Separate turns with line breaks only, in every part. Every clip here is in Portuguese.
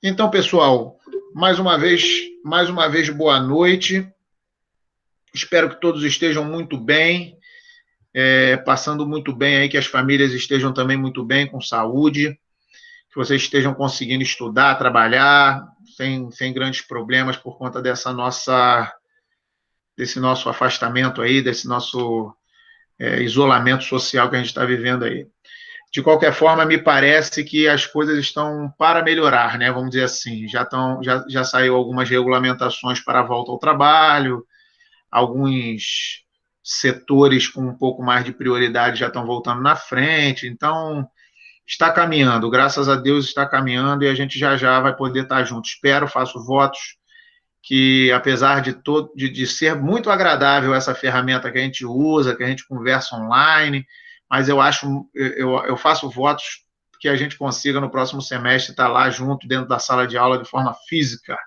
Então, pessoal, mais uma vez, boa noite. Espero que todos estejam muito bem, passando muito bem aí, que as famílias estejam também muito bem, com saúde, que vocês estejam conseguindo estudar, trabalhar, sem grandes problemas por conta desse nosso afastamento aí, desse nosso isolamento social que a gente está vivendo aí. De qualquer forma, me parece que as coisas estão para melhorar, né? Vamos dizer assim, já saiu algumas regulamentações para a volta ao trabalho, alguns setores com um pouco mais de prioridade já estão voltando na frente, então está caminhando, graças a Deus está caminhando e a gente já vai poder estar junto. Espero, faço votos que, apesar de ser muito agradável essa ferramenta que a gente usa, que a gente conversa online, mas eu faço votos que a gente consiga no próximo semestre estar lá junto, dentro da sala de aula, de forma física.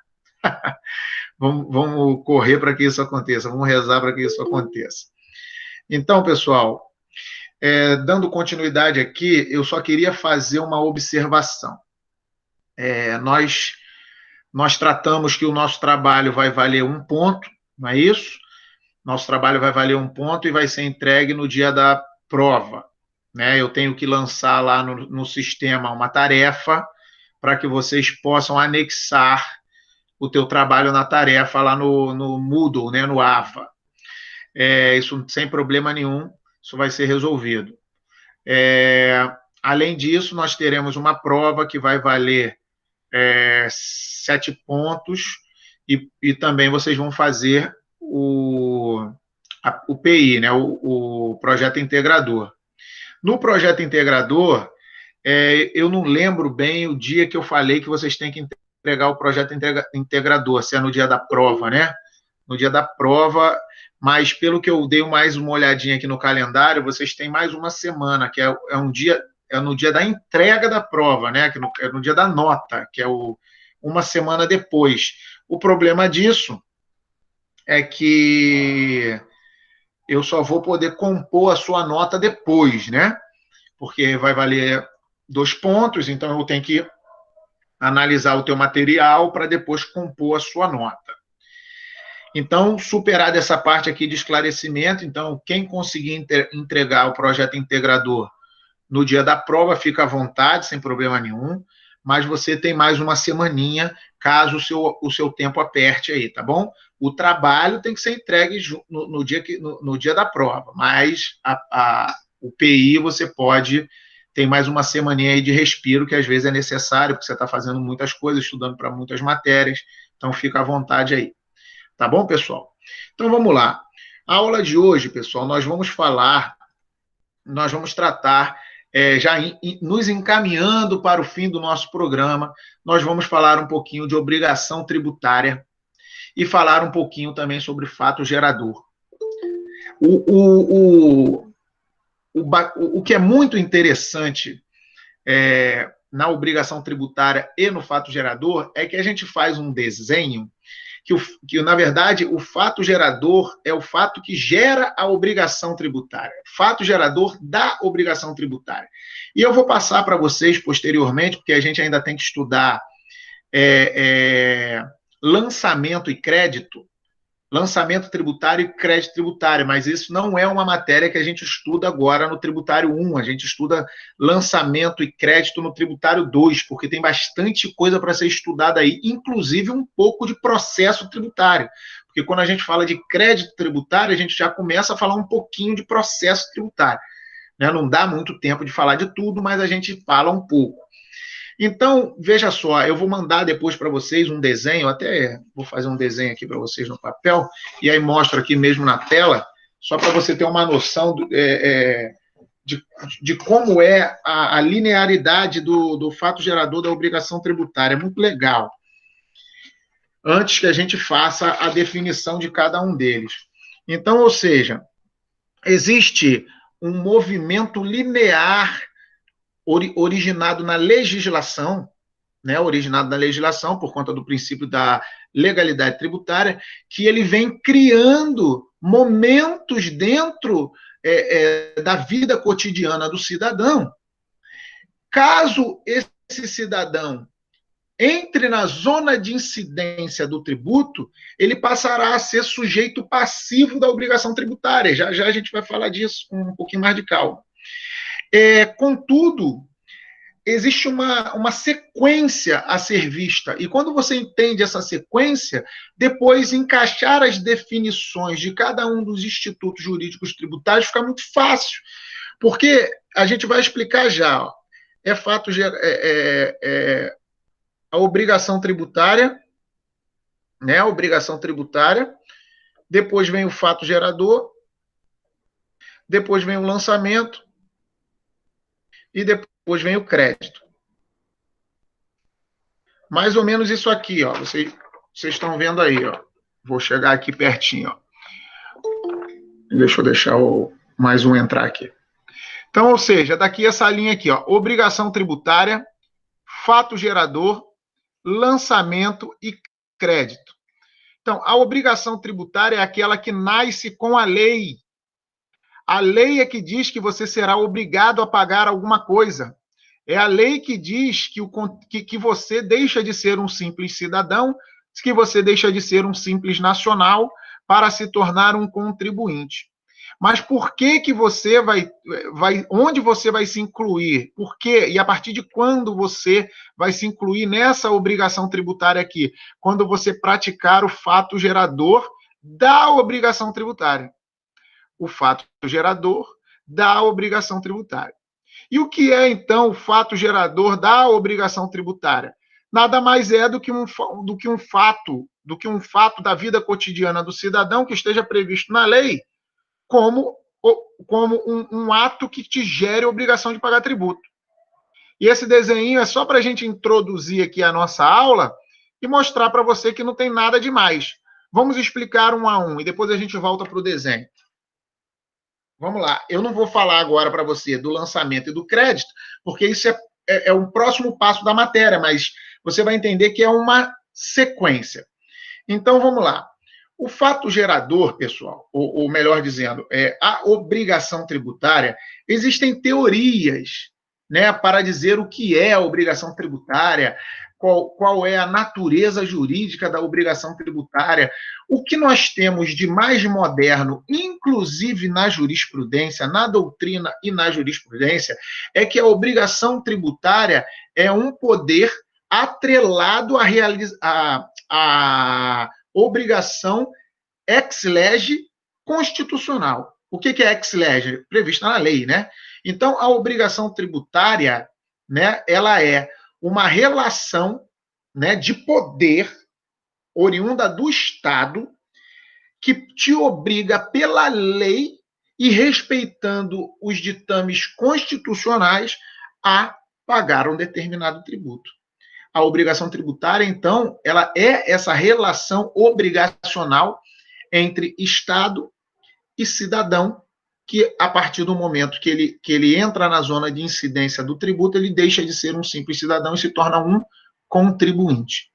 Vamos correr para que isso aconteça, vamos rezar para que isso aconteça. Então, pessoal, dando continuidade aqui, eu só queria fazer uma observação. Nós tratamos que o nosso trabalho vai valer 1 ponto, não é isso? Nosso trabalho vai valer 1 ponto e vai ser entregue no dia da prova. Né? Eu tenho que lançar lá no sistema uma tarefa para que vocês possam anexar o teu trabalho na tarefa lá no Moodle, né? No AVA. Isso sem problema nenhum, isso vai ser resolvido. Além disso, nós teremos uma prova que vai valer 7 pontos e também vocês vão fazer o PI, né? O projeto integrador. No projeto integrador, eu não lembro bem o dia que eu falei que vocês têm que entregar o projeto integrador, se é no dia da prova, né? No dia da prova, mas pelo que eu dei mais uma olhadinha aqui no calendário, vocês têm mais uma semana, que é no dia da entrega da prova, né? Que é no dia da nota, que é uma semana depois. O problema disso é que eu só vou poder compor a sua nota depois, né? Porque vai valer 2 pontos, então eu tenho que analisar o teu material para depois compor a sua nota. Então, superada essa parte aqui de esclarecimento, então, quem conseguir entregar o projeto integrador no dia da prova, fica à vontade, sem problema nenhum, mas você tem mais uma semaninha, caso o seu tempo aperte aí, tá bom? O trabalho tem que ser entregue no dia da prova, mas o PI você tem mais uma semaninha aí de respiro, que às vezes é necessário, porque você está fazendo muitas coisas, estudando para muitas matérias, então fica à vontade aí. Tá bom, pessoal? Então vamos lá. A aula de hoje, pessoal, nós vamos tratar, já nos encaminhando para o fim do nosso programa, nós vamos falar um pouquinho de obrigação tributária e falar um pouquinho também sobre fato gerador. O que é muito interessante na obrigação tributária e no fato gerador é que a gente faz um desenho que, na verdade, o fato gerador é o fato que gera a obrigação tributária. Fato gerador da obrigação tributária. E eu vou passar para vocês posteriormente, porque a gente ainda tem que estudar lançamento e crédito, lançamento tributário e crédito tributário, mas isso não é uma matéria que a gente estuda agora no tributário 1, a gente estuda lançamento e crédito no tributário 2, porque tem bastante coisa para ser estudada aí, inclusive um pouco de processo tributário, porque quando a gente fala de crédito tributário, a gente já começa a falar um pouquinho de processo tributário, né? Não dá muito tempo de falar de tudo, mas a gente fala um pouco. Então, veja só, eu vou mandar depois para vocês um desenho, até vou fazer um desenho aqui para vocês no papel, e aí mostro aqui mesmo na tela, só para você ter uma noção de como é a linearidade do fato gerador da obrigação tributária. É muito legal. Antes que a gente faça a definição de cada um deles. Então, ou seja, existe um movimento linear originado na legislação, né, originado na legislação por conta do princípio da legalidade tributária, que ele vem criando momentos dentro da vida cotidiana do cidadão. Caso esse cidadão entre na zona de incidência do tributo, ele passará a ser sujeito passivo da obrigação tributária. Já já a gente vai falar disso com um pouquinho mais de calma. Contudo, existe uma sequência a ser vista. E quando você entende essa sequência, depois encaixar as definições de cada um dos institutos jurídicos tributários fica muito fácil. Porque a gente vai explicar já. Ó, a obrigação tributária, né? A obrigação tributária. Depois vem o fato gerador. Depois vem o lançamento. E depois vem o crédito. Mais ou menos isso aqui, ó. Vocês estão vendo aí, ó. Vou chegar aqui pertinho, ó. Deixa eu deixar mais um entrar aqui. Então, ou seja, daqui essa linha aqui, ó. Obrigação tributária, fato gerador, lançamento e crédito. Então, a obrigação tributária é aquela que nasce com a lei. A lei é que diz que você será obrigado a pagar alguma coisa. É a lei que diz que você deixa de ser um simples cidadão, que você deixa de ser um simples nacional para se tornar um contribuinte. Mas por que você onde você vai se incluir? Por quê? E a partir de quando você vai se incluir nessa obrigação tributária aqui? Quando você praticar o fato gerador da obrigação tributária. O fato gerador da obrigação tributária. E o que é, então, o fato gerador da obrigação tributária? Nada mais é do que um fato da vida cotidiana do cidadão que esteja previsto na lei como um ato que te gere obrigação de pagar tributo. E esse desenho é só para a gente introduzir aqui a nossa aula e mostrar para você que não tem nada demais. Vamos explicar um a um e depois a gente volta para o desenho. Vamos lá. Eu não vou falar agora para você do lançamento e do crédito, porque isso é um próximo passo da matéria, mas você vai entender que é uma sequência. Então, vamos lá. O fato gerador, pessoal, ou melhor dizendo, a obrigação tributária, existem teorias, né, para dizer o que é a obrigação tributária, qual é a natureza jurídica da obrigação tributária. O que nós temos de mais moderno, inclusive na jurisprudência, na doutrina e na jurisprudência, é que a obrigação tributária é um poder atrelado à obrigação ex lege constitucional. O que é ex lege? Prevista na lei, né? Então, a obrigação tributária, né, ela é uma relação, né, de poder oriunda do Estado que te obriga pela lei e respeitando os ditames constitucionais a pagar um determinado tributo. A obrigação tributária, então, ela é essa relação obrigacional entre Estado e cidadão, que a partir do momento que ele entra na zona de incidência do tributo, ele deixa de ser um simples cidadão e se torna um contribuinte.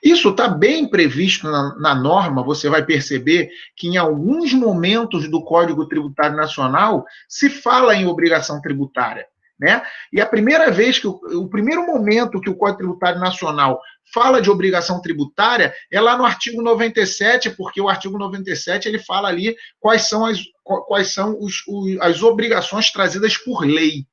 Isso está bem previsto na norma, você vai perceber que em alguns momentos do Código Tributário Nacional se fala em obrigação tributária. Né? E a primeira vez o primeiro momento que o Código Tributário Nacional fala de obrigação tributária é lá no artigo 97, porque o artigo 97 ele fala ali quais são as obrigações trazidas por lei.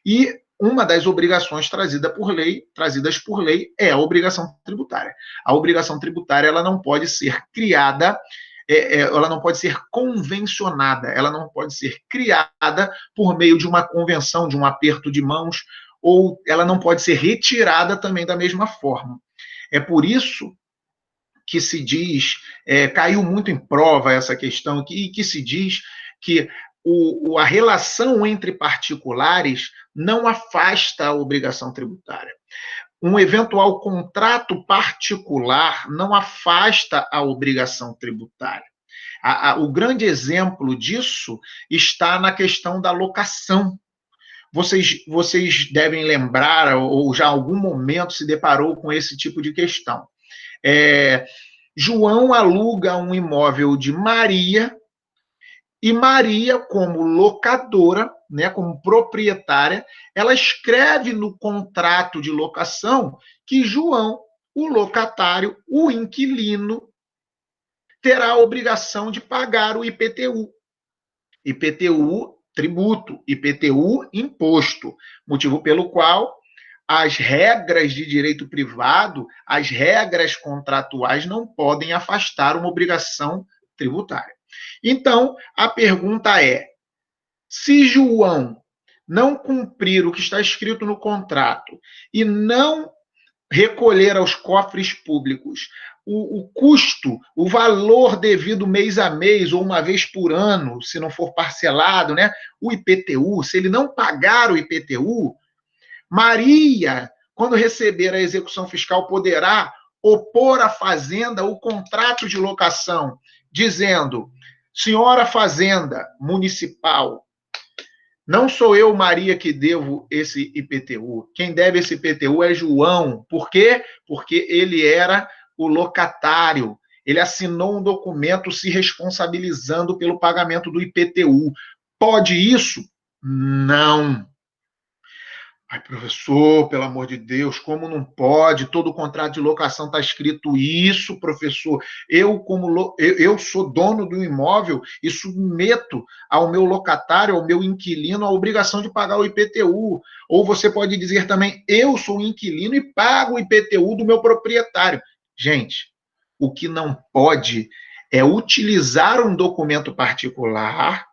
E uma das obrigações trazidas por lei é a obrigação tributária. A obrigação tributária ela não pode ser criada, ela não pode ser convencionada, ela não pode ser criada por meio de uma convenção, de um aperto de mãos, ou ela não pode ser retirada também da mesma forma. É por isso que se diz, caiu muito em prova essa questão, que se diz que a relação entre particulares não afasta a obrigação tributária. Um eventual contrato particular não afasta a obrigação tributária. O grande exemplo disso está na questão da locação. Vocês devem lembrar, ou já em algum momento se deparou com esse tipo de questão. João aluga um imóvel de Maria E Maria, como locadora, né, como proprietária, ela escreve no contrato de locação que João, o locatário, o inquilino, terá a obrigação de pagar o IPTU. IPTU, tributo, IPTU, imposto. Motivo pelo qual as regras de direito privado, as regras contratuais não podem afastar uma obrigação tributária. Então, a pergunta é: se João não cumprir o que está escrito no contrato e não recolher aos cofres públicos o custo, o valor devido mês a mês ou uma vez por ano, se não for parcelado, né? O IPTU, se ele não pagar o IPTU, Maria, quando receber a execução fiscal, poderá opor à fazenda o contrato de locação, dizendo: senhora fazenda municipal, não sou eu, Maria, que devo esse IPTU. Quem deve esse IPTU é João. Por quê? Porque ele era o locatário. Ele assinou um documento se responsabilizando pelo pagamento do IPTU. Pode isso? Não. Ai, professor, pelo amor de Deus, como não pode? Todo contrato de locação está escrito isso, professor. Eu sou dono do imóvel e submeto ao meu locatário, ao meu inquilino, a obrigação de pagar o IPTU. Ou você pode dizer também, eu sou inquilino e pago o IPTU do meu proprietário. Gente, o que não pode é utilizar um documento particular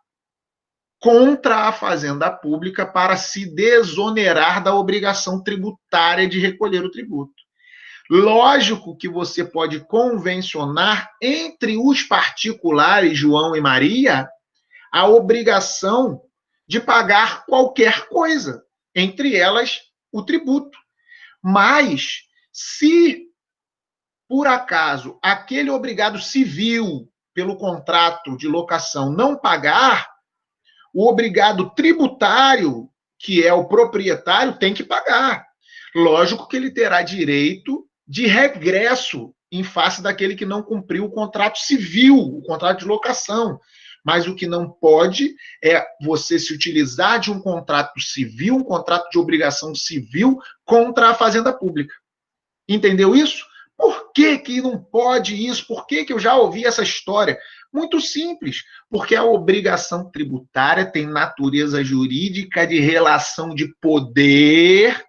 contra a fazenda pública para se desonerar da obrigação tributária de recolher o tributo. Lógico que você pode convencionar entre os particulares, João e Maria, a obrigação de pagar qualquer coisa, entre elas o tributo. Mas, se por acaso aquele obrigado civil pelo contrato de locação não pagar, o obrigado tributário, que é o proprietário, tem que pagar. Lógico que ele terá direito de regresso em face daquele que não cumpriu o contrato civil, o contrato de locação. Mas o que não pode é você se utilizar de um contrato civil, um contrato de obrigação civil contra a fazenda pública. Entendeu isso? Por que que não pode isso? Por que que eu já ouvi essa história? Muito simples, porque a obrigação tributária tem natureza jurídica de relação de poder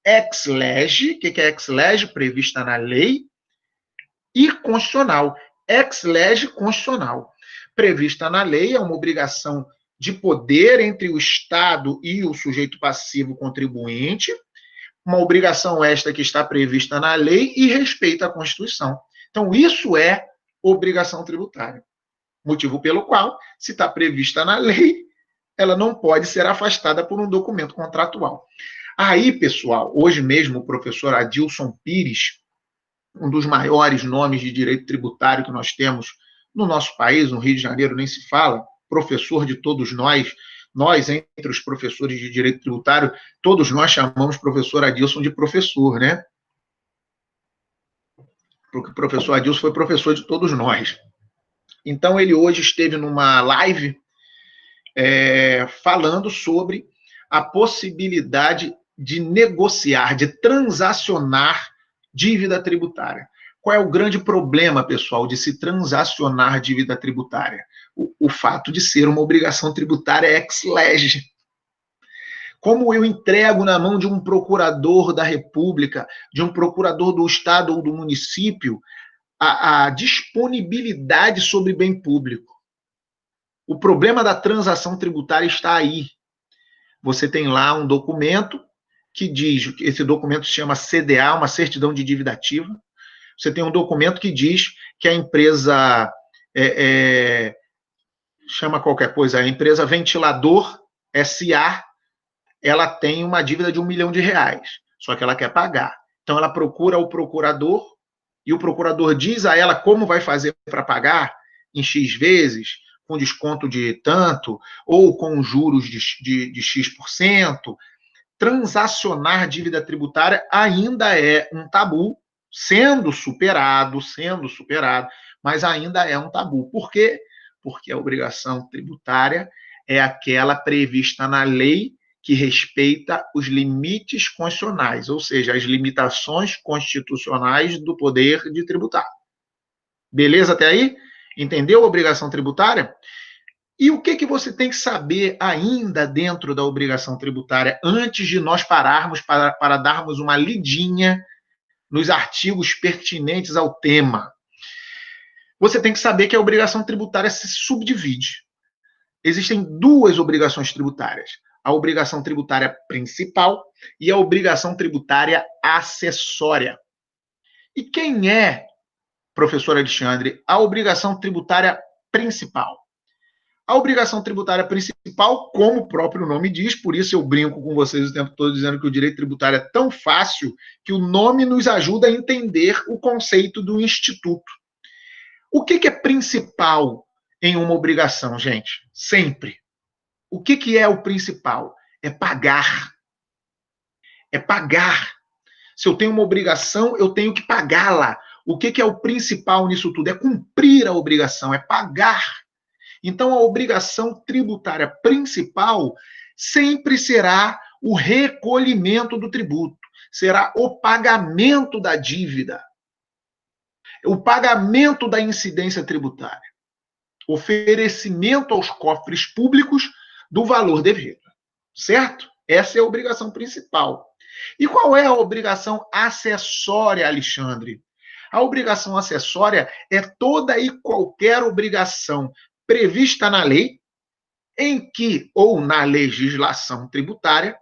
ex lege, o que é ex lege? Prevista na lei, e constitucional. Ex lege constitucional. Prevista na lei é uma obrigação de poder entre o Estado e o sujeito passivo contribuinte, uma obrigação esta que está prevista na lei e respeita a Constituição. Então, isso é obrigação tributária. Motivo pelo qual, se está prevista na lei, ela não pode ser afastada por um documento contratual. Aí, pessoal, hoje mesmo o professor Adilson Pires, um dos maiores nomes de direito tributário que nós temos no nosso país, no Rio de Janeiro nem se fala, professor de todos nós, entre os professores de direito tributário, todos nós chamamos o professor Adilson de professor, né? Porque o professor Adilson foi professor de todos nós. Então, ele hoje esteve numa live falando sobre a possibilidade de negociar, de transacionar dívida tributária. Qual é o grande problema, pessoal, de se transacionar dívida tributária? O fato de ser uma obrigação tributária ex lege. Como eu entrego na mão de um procurador da República, de um procurador do Estado ou do município, a disponibilidade sobre bem público? O problema da transação tributária está aí. Você tem lá um documento que diz, esse documento se chama CDA, uma certidão de dívida ativa. Você tem um documento que diz que a empresa chama qualquer coisa, a empresa Ventilador SA, ela tem uma dívida de R$1 milhão, só que ela quer pagar. Então ela procura o procurador e o procurador diz a ela como vai fazer para pagar em X vezes, com desconto de tanto, ou com juros de X%. Transacionar dívida tributária ainda é um tabu, sendo superado, mas ainda é um tabu. Por quê? porque a obrigação tributária é aquela prevista na lei que respeita os limites constitucionais, ou seja, as limitações constitucionais do poder de tributar. Beleza até aí? Entendeu a obrigação tributária? E o que você tem que saber ainda dentro da obrigação tributária antes de nós pararmos para darmos uma lidinha nos artigos pertinentes ao tema? Você tem que saber que a obrigação tributária se subdivide. Existem duas obrigações tributárias: a obrigação tributária principal e a obrigação tributária acessória. E quem é, professor Alexandre, a obrigação tributária principal? A obrigação tributária principal, como o próprio nome diz, por isso eu brinco com vocês o tempo todo dizendo que o direito tributário é tão fácil que o nome nos ajuda a entender o conceito do instituto. O que é principal em uma obrigação, gente? Sempre. O que é o principal? É pagar. É pagar. Se eu tenho uma obrigação, eu tenho que pagá-la. O que é o principal nisso tudo? É cumprir a obrigação, é pagar. Então, a obrigação tributária principal sempre será o recolhimento do tributo, será o pagamento da dívida, o pagamento da incidência tributária, oferecimento aos cofres públicos do valor devido, certo? Essa é a obrigação principal. E qual é a obrigação acessória, Alexandre? A obrigação acessória é toda e qualquer obrigação prevista na lei, em que, ou na legislação tributária,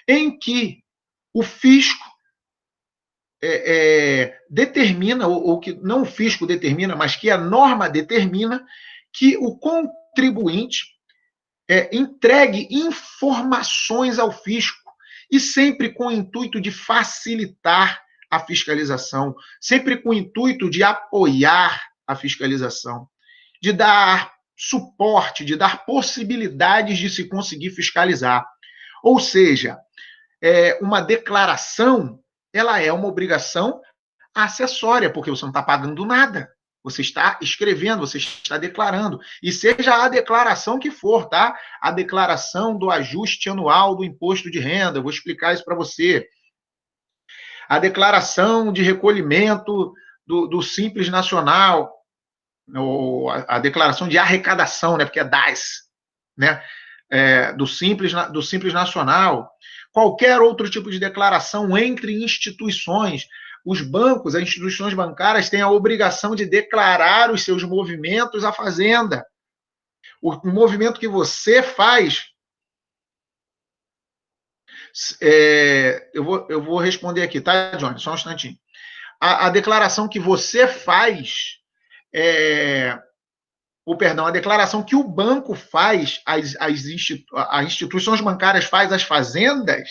em que o fisco determina, ou que não o fisco determina, mas que a norma determina, que o contribuinte entregue informações ao fisco, e sempre com o intuito de facilitar a fiscalização, sempre com o intuito de apoiar a fiscalização, de dar suporte, de dar possibilidades de se conseguir fiscalizar. Ou seja, uma declaração, ela é uma obrigação acessória, porque você não está pagando nada. Você está escrevendo, você está declarando. E seja a declaração que for, tá? A declaração do ajuste anual do imposto de renda, eu vou explicar isso para você. A declaração de recolhimento do Simples Nacional, ou a declaração de arrecadação, né? Porque é DAS, né? Do Simples Nacional. Qualquer outro tipo de declaração entre instituições. Os bancos, as instituições bancárias têm a obrigação de declarar os seus movimentos à Fazenda. O movimento que você faz... eu vou responder aqui, tá, Johnny? Só um instantinho. A declaração que você faz... a declaração que o banco faz, as instituições bancárias faz às fazendas,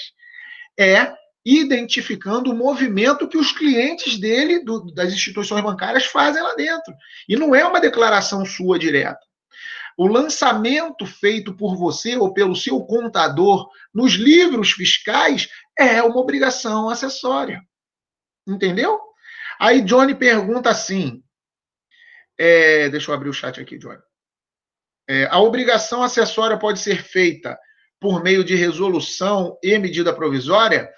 identificando o movimento que os clientes dele, das instituições bancárias, fazem lá dentro. E não é uma declaração sua direta. O lançamento feito por você ou pelo seu contador nos livros fiscais é uma obrigação acessória. Entendeu? Aí Johnny pergunta assim, deixa eu abrir o chat aqui, Johnny. A obrigação acessória pode ser feita por meio de resolução e medida provisória?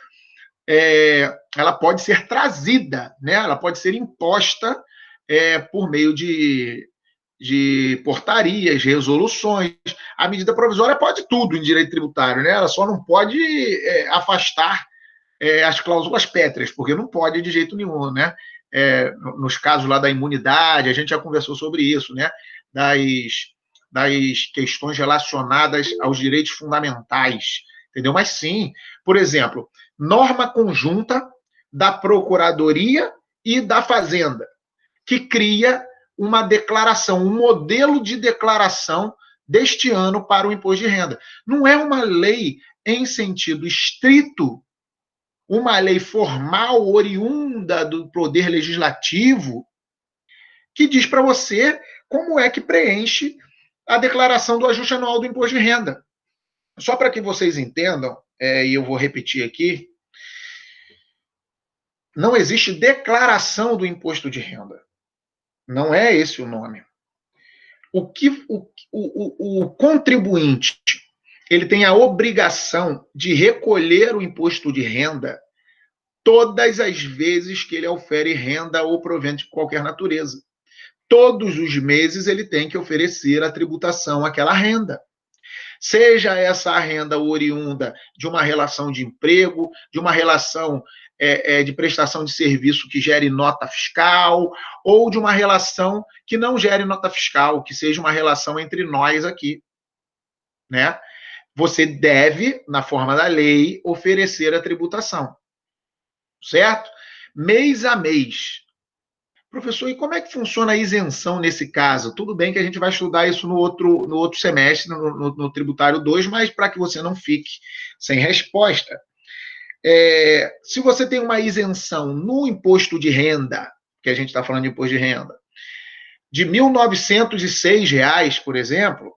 Ela pode ser trazida, né? Ela pode ser imposta por meio de portarias, resoluções. A medida provisória pode tudo em direito tributário, né? Ela só não pode afastar as cláusulas pétreas, porque não pode de jeito nenhum, né? Nos casos lá da imunidade, a gente já conversou sobre isso, né? Das questões relacionadas aos direitos fundamentais, entendeu? Mas sim, por exemplo, norma conjunta da Procuradoria e da Fazenda, que cria uma declaração, um modelo de declaração deste ano para o imposto de renda. Não é uma lei em sentido estrito, uma lei formal, oriunda do poder legislativo, que diz para você como é que preenche a declaração do ajuste anual do imposto de renda. Só para que vocês entendam, e eu vou repetir aqui, não existe declaração do imposto de renda. Não é esse o nome. o contribuinte ele tem a obrigação de recolher o imposto de renda todas as vezes que ele ofere renda ou provento de qualquer natureza. Todos os meses ele tem que oferecer a tributação àquela renda. Seja essa renda oriunda de uma relação de emprego, de uma relação de prestação de serviço que gere nota fiscal, ou de uma relação que não gere nota fiscal, que seja uma relação entre nós aqui, né? Você deve, na forma da lei, oferecer a tributação, certo? Mês a mês. Professor, e como é que funciona a isenção nesse caso? Tudo bem que a gente vai estudar isso no outro semestre, no Tributário 2, mas para que você não fique sem resposta. Se você tem uma isenção no imposto de renda, que a gente está falando de imposto de renda, de R$ 1.906, por exemplo,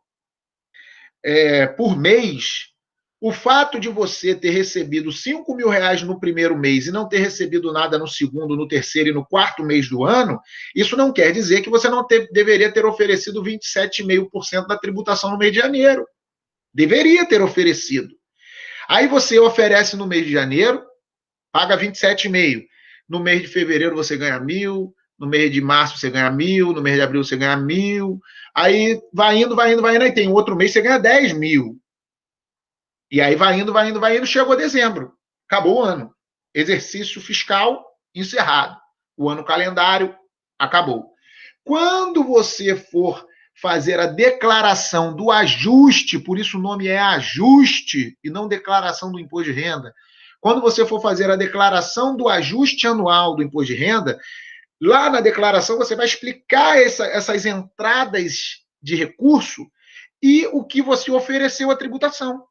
por mês, o fato de você ter recebido R$ 5.000 no primeiro mês e não ter recebido nada no segundo, no terceiro e no quarto mês do ano, isso não quer dizer que você não deveria ter oferecido 27,5% da tributação no mês de janeiro. Deveria ter oferecido. Aí você oferece no mês de janeiro, paga 27,5%. No mês de fevereiro você ganha 1.000, no mês de março você ganha 1.000, no mês de abril você ganha 1.000, aí vai indo, aí tem outro mês você ganha 10.000. E aí vai indo, chegou dezembro. Acabou o ano. Exercício fiscal encerrado. O ano calendário acabou. Quando você for fazer a declaração do ajuste, por isso o nome é ajuste e não declaração do imposto de renda. Quando você for fazer a declaração do ajuste anual do imposto de renda, lá na declaração você vai explicar essas entradas de recurso e o que você ofereceu à tributação.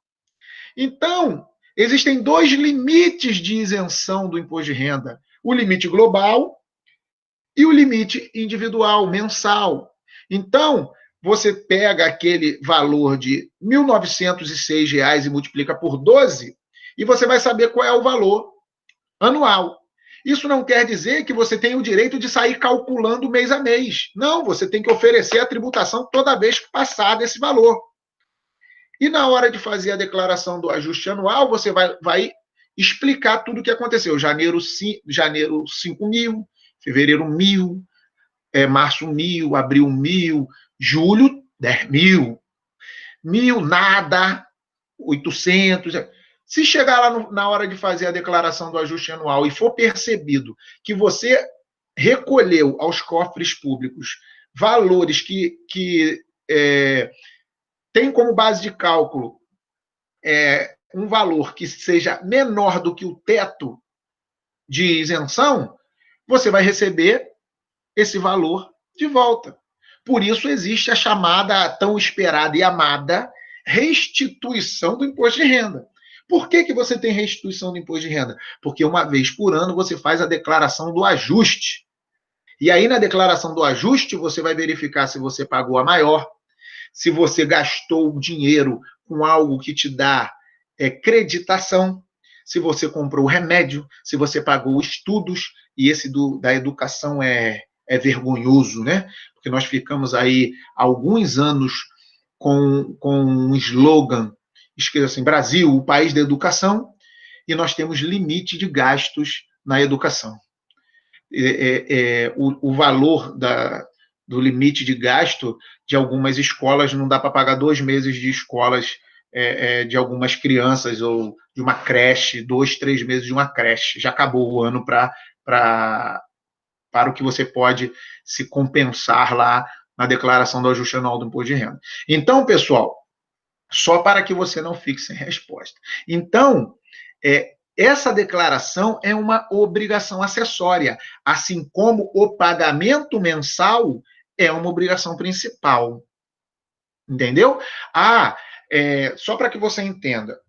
Então, existem dois limites de isenção do imposto de renda: o limite global e o limite individual, mensal. Então, você pega aquele valor de R$ 1.906 e multiplica por 12, e você vai saber qual é o valor anual. Isso não quer dizer que você tem o direito de sair calculando mês a mês. Não, você tem que oferecer a tributação toda vez que passar desse valor. E na hora de fazer a declaração do ajuste anual, você vai explicar tudo o que aconteceu. Janeiro 5.000, fevereiro 1.000, março 1.000, abril 1.000, julho 10.000, 1.000 nada, 800. Se chegar lá na hora de fazer a declaração do ajuste anual e for percebido que você recolheu aos cofres públicos valores que tem como base de cálculo um valor que seja menor do que o teto de isenção, você vai receber esse valor de volta. Por isso existe a chamada, tão esperada e amada, restituição do imposto de renda. Por que você tem restituição do imposto de renda? Porque uma vez por ano você faz a declaração do ajuste. E aí, na declaração do ajuste, você vai verificar se você pagou a maior, se você gastou o dinheiro com algo que te dá creditação, se você comprou remédio, se você pagou estudos, e esse da educação é vergonhoso, né? Porque nós ficamos aí alguns anos com um slogan escrito assim: Brasil, o país da educação, e nós temos limite de gastos na educação. O valor do limite de gasto de algumas escolas não dá para pagar 2 meses de escolas de algumas crianças, ou de uma creche, 2, 3 meses de uma creche. Já acabou o ano para o que você pode se compensar lá na declaração do ajuste anual do imposto de renda. Então, pessoal, só para que você não fique sem resposta. Então, essa declaração é uma obrigação acessória, assim como o pagamento mensal é uma obrigação principal. Entendeu? Só para que você entenda,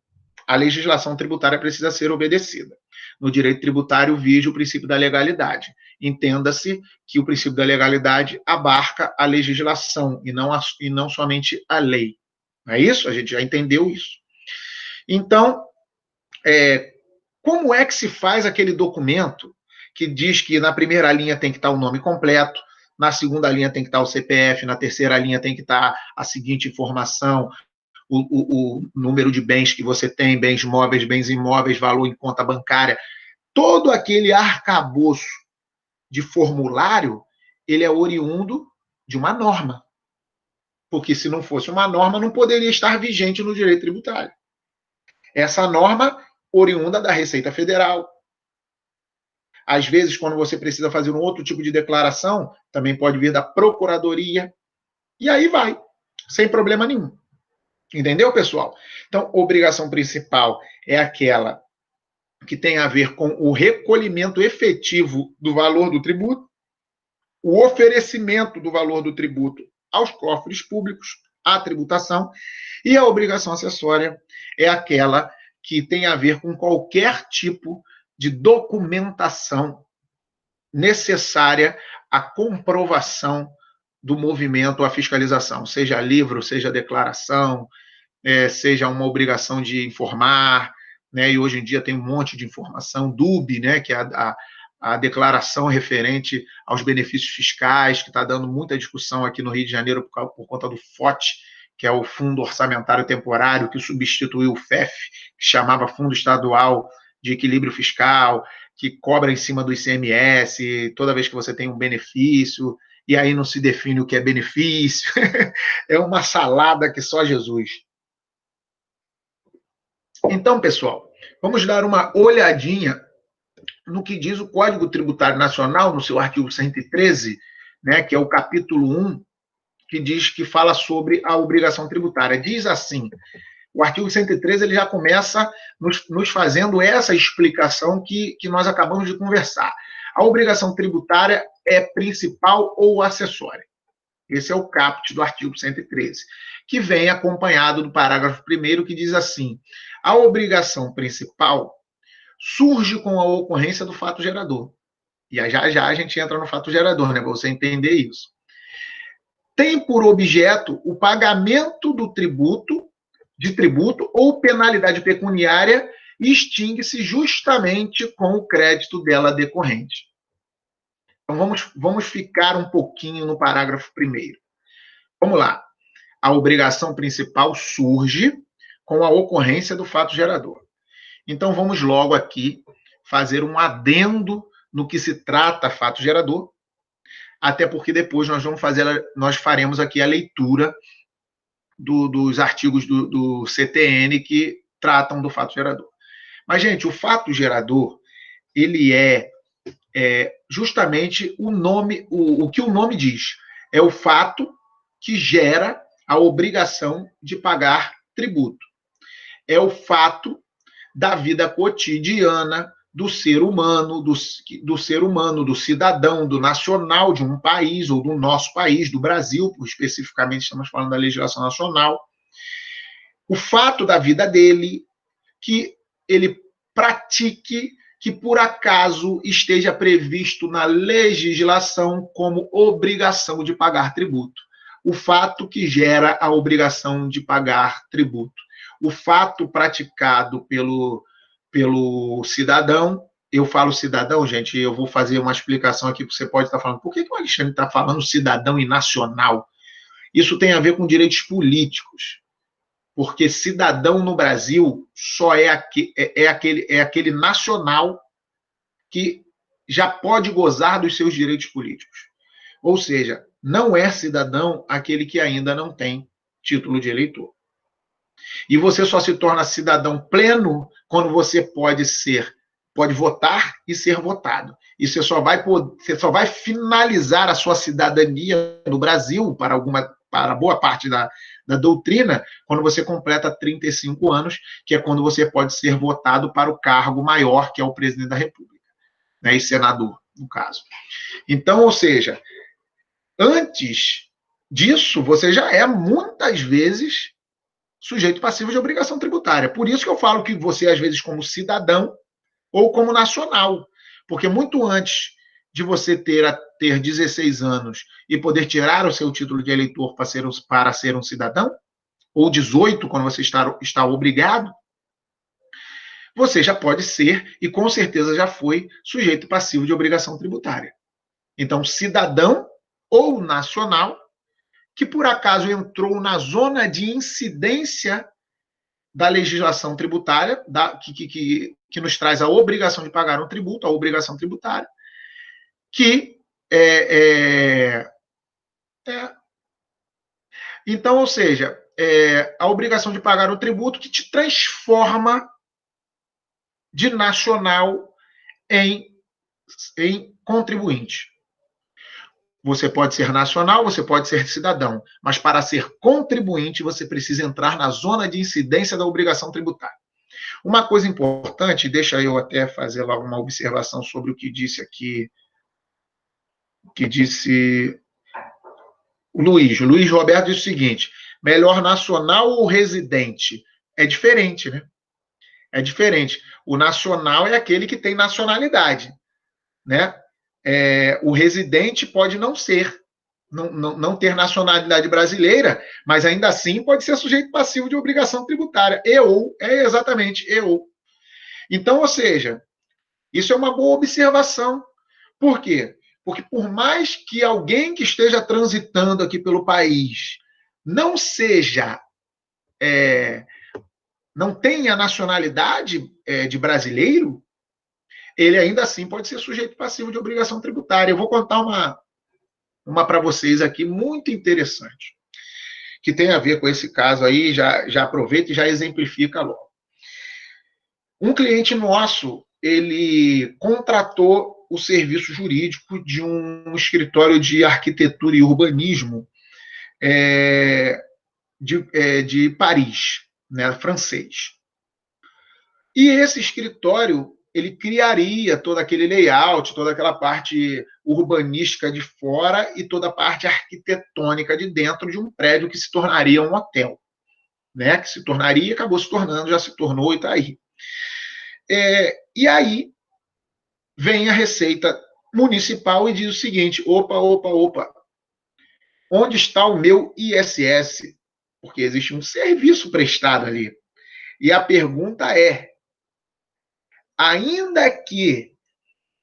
a legislação tributária precisa ser obedecida. No direito tributário vige o princípio da legalidade. Entenda-se que o princípio da legalidade abarca a legislação e não somente a lei. Não é isso? A gente já entendeu isso. Então, como é que se faz aquele documento que diz que na primeira linha tem que estar o nome completo, na segunda linha tem que estar o CPF, na terceira linha tem que estar a seguinte informação, o número de bens que você tem, bens móveis, bens imóveis, valor em conta bancária. Todo aquele arcabouço de formulário, ele é oriundo de uma norma. Porque se não fosse uma norma, não poderia estar vigente no direito tributário. Essa norma oriunda da Receita Federal. Às vezes, quando você precisa fazer um outro tipo de declaração, também pode vir da Procuradoria. E aí vai, sem problema nenhum. Entendeu, pessoal? Então, obrigação principal é aquela que tem a ver com o recolhimento efetivo do valor do tributo, o oferecimento do valor do tributo aos cofres públicos, a tributação, e a obrigação acessória é aquela que tem a ver com qualquer tipo de documentação necessária à comprovação do movimento à fiscalização, seja livro, seja declaração, seja uma obrigação de informar, né? E hoje em dia tem um monte de informação, DUB, né? Que é a declaração referente aos benefícios fiscais, que está dando muita discussão aqui no Rio de Janeiro por conta do FOT, que é o Fundo Orçamentário Temporário, que substituiu o FEF, que chamava Fundo Estadual de Equilíbrio Fiscal, que cobra em cima do ICMS toda vez que você tem um benefício, e aí não se define o que é benefício. É uma salada que só Jesus. Então, pessoal, vamos dar uma olhadinha no que diz o Código Tributário Nacional, no seu artigo 113, né, que é o capítulo 1, que fala sobre a obrigação tributária. Diz assim, o artigo 113 ele já começa nos fazendo essa explicação que nós acabamos de conversar. A obrigação tributária é principal ou acessória? Esse é o caput do artigo 113, que vem acompanhado do parágrafo 1º, que diz assim, a obrigação principal surge com a ocorrência do fato gerador. E já a gente entra no fato gerador, né, para você entender isso. Tem por objeto o pagamento do tributo, ou penalidade pecuniária e extingue-se justamente com o crédito dela decorrente. Então, vamos ficar um pouquinho no parágrafo 1º. Vamos lá. A obrigação principal surge com a ocorrência do fato gerador. Então, vamos logo aqui fazer um adendo no que se trata fato gerador, até porque depois nós faremos aqui a leitura dos artigos do CTN que tratam do fato gerador. Mas, gente, o fato gerador, ele é justamente o nome, o que o nome diz. É o fato que gera a obrigação de pagar tributo. É o fato da vida cotidiana do ser humano, do cidadão, do nacional de um país, ou do nosso país, do Brasil, especificamente estamos falando da legislação nacional. O fato da vida dele, que ele pratique, que por acaso esteja previsto na legislação como obrigação de pagar tributo. O fato que gera a obrigação de pagar tributo. O fato praticado pelo cidadão, eu falo cidadão, gente, eu vou fazer uma explicação aqui, porque você pode estar falando, por que o Alexandre está falando cidadão e nacional? Isso tem a ver com direitos políticos, porque cidadão no Brasil só é aquele nacional que já pode gozar dos seus direitos políticos. Ou seja, não é cidadão aquele que ainda não tem título de eleitor. E você só se torna cidadão pleno quando você pode votar e ser votado. E você só vai finalizar a sua cidadania no Brasil para boa parte da doutrina quando você completa 35 anos, que é quando você pode ser votado para o cargo maior, que é o presidente da República, né, e senador, no caso. Então, ou seja, antes disso, você já é muitas vezes sujeito passivo de obrigação tributária. Por isso que eu falo que você, às vezes, como cidadão ou como nacional, porque muito antes de você ter 16 anos e poder tirar o seu título de eleitor para ser um cidadão, ou 18, quando você está obrigado, você já pode ser, e com certeza já foi, sujeito passivo de obrigação tributária. Então, cidadão ou nacional, que por acaso entrou na zona de incidência da legislação tributária, que nos traz a obrigação de pagar um tributo, a obrigação tributária, que então, ou seja, a obrigação de pagar um tributo que te transforma de nacional em contribuinte. Você pode ser nacional, você pode ser cidadão, mas para ser contribuinte, você precisa entrar na zona de incidência da obrigação tributária. Uma coisa importante, deixa eu até fazer logo uma observação sobre o que disse aqui, que disse o Luiz Roberto disse o seguinte: melhor nacional ou residente? É diferente, né? É diferente. O nacional é aquele que tem nacionalidade, né? O residente pode não ser, não ter nacionalidade brasileira, mas ainda assim pode ser sujeito passivo de obrigação tributária. Exatamente. Então, ou seja, isso é uma boa observação. Por quê? Porque por mais que alguém que esteja transitando aqui pelo país não seja, não tenha nacionalidade de brasileiro, ele ainda assim pode ser sujeito passivo de obrigação tributária. Eu vou contar uma para vocês aqui muito interessante, que tem a ver com esse caso aí, já aproveita e já exemplifica logo. Um cliente nosso, ele contratou o serviço jurídico de um escritório de arquitetura e urbanismo de Paris, né, francês. E esse escritório, ele criaria todo aquele layout, toda aquela parte urbanística de fora e toda a parte arquitetônica de dentro de um prédio que se tornaria um hotel, né? Que se tornaria, acabou se tornando, já se tornou e está aí. E aí vem a Receita Municipal e diz o seguinte: opa, onde está o meu ISS? Porque existe um serviço prestado ali. E a pergunta é: ainda que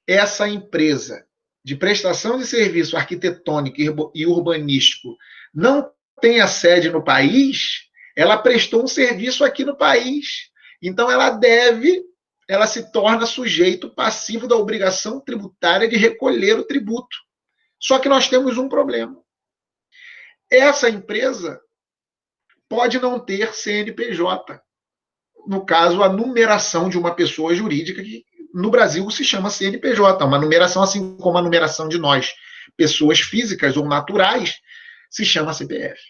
essa empresa de prestação de serviço arquitetônico e urbanístico não tenha sede no país, ela prestou um serviço aqui no país. Então, ela se torna sujeito passivo da obrigação tributária de recolher o tributo. Só que nós temos um problema. Essa empresa pode não ter CNPJ. No caso, a numeração de uma pessoa jurídica, que no Brasil se chama CNPJ, uma numeração assim como a numeração de nós, pessoas físicas ou naturais, se chama CPF.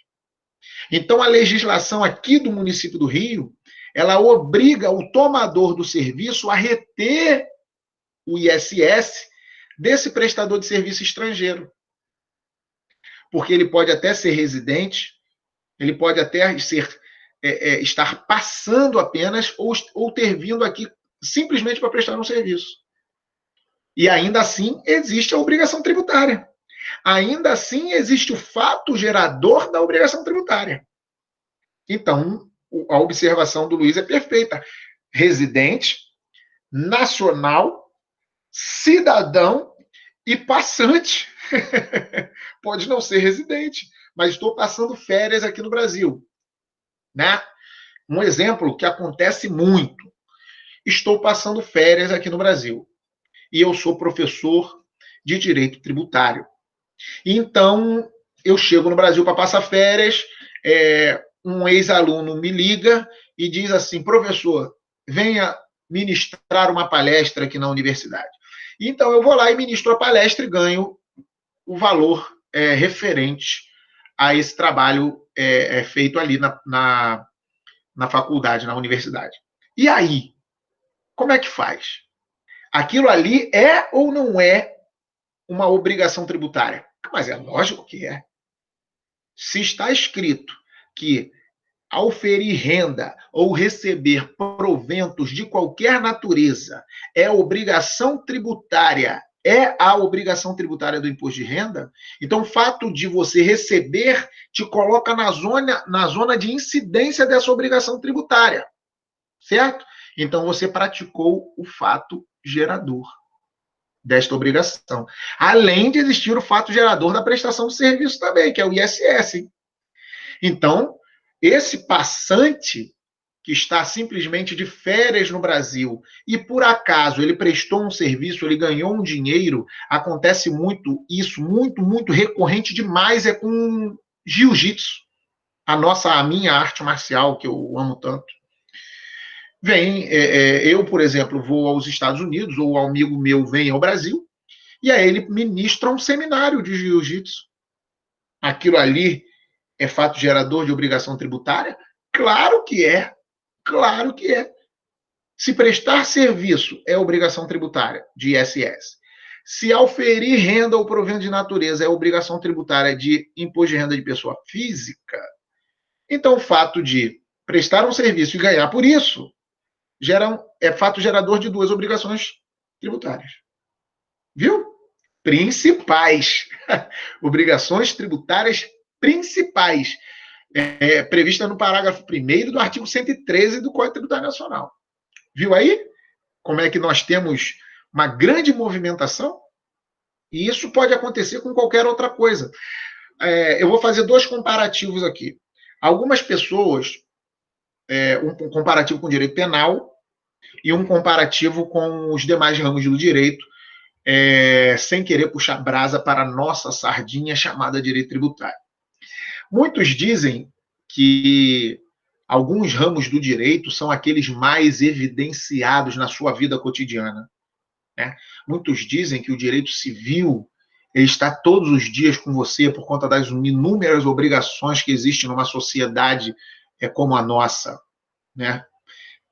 Então, a legislação aqui do município do Rio, ela obriga o tomador do serviço a reter o ISS desse prestador de serviço estrangeiro. Porque ele pode até ser residente, ele pode até estar passando apenas ou ter vindo aqui simplesmente para prestar um serviço. E ainda assim existe a obrigação tributária. Ainda assim existe o fato gerador da obrigação tributária. Então, a observação do Luiz é perfeita. Residente, nacional, cidadão e passante. Pode não ser residente, mas estou passando férias aqui no Brasil. Né? Um exemplo que acontece muito. Estou passando férias aqui no Brasil e eu sou professor de direito tributário. Então, eu chego no Brasil para passar férias, um ex-aluno me liga e diz assim: professor, venha ministrar uma palestra aqui na universidade. Então, eu vou lá e ministro a palestra e ganho o valor referente a esse trabalho feito ali na faculdade, na universidade. E aí, como é que faz? Aquilo ali é ou não é uma obrigação tributária? Mas é lógico que é. Se está escrito que ao ferir renda ou receber proventos de qualquer natureza é obrigação tributária, é a obrigação tributária do imposto de renda, então o fato de você receber te coloca na zona de incidência dessa obrigação tributária, certo? Então você praticou o fato gerador. desta obrigação. Além de existir o fato gerador da prestação de serviço também, que é o ISS. Então, esse passante que está simplesmente de férias no Brasil e por acaso ele prestou um serviço, ele ganhou um dinheiro, acontece muito isso, muito recorrente demais é com jiu-jitsu, a minha arte marcial que eu amo tanto. Eu, por exemplo, vou aos Estados Unidos ou um amigo meu vem ao Brasil e aí ele ministra um seminário de jiu-jitsu. Aquilo ali é fato gerador de obrigação tributária? Claro que é. Claro que é. Se prestar serviço é obrigação tributária de ISS. Se auferir renda ou provento de natureza é obrigação tributária de imposto de renda de pessoa física, então o fato de prestar um serviço e ganhar por isso é fato gerador de duas obrigações tributárias. Viu? Principais. Obrigações tributárias principais. Prevista no parágrafo 1º do artigo 113 do Código Tributário Nacional. Viu aí como é que nós temos uma grande movimentação? E isso pode acontecer com qualquer outra coisa. Eu vou fazer dois comparativos aqui. Algumas pessoas, um comparativo com o direito penal e um comparativo com os demais ramos do direito, sem querer puxar brasa para a nossa sardinha chamada direito tributário. Muitos dizem que alguns ramos do direito são aqueles mais evidenciados na sua vida cotidiana. Né? Muitos dizem que o direito civil ele está todos os dias com você por conta das inúmeras obrigações que existem numa sociedade como a nossa, né?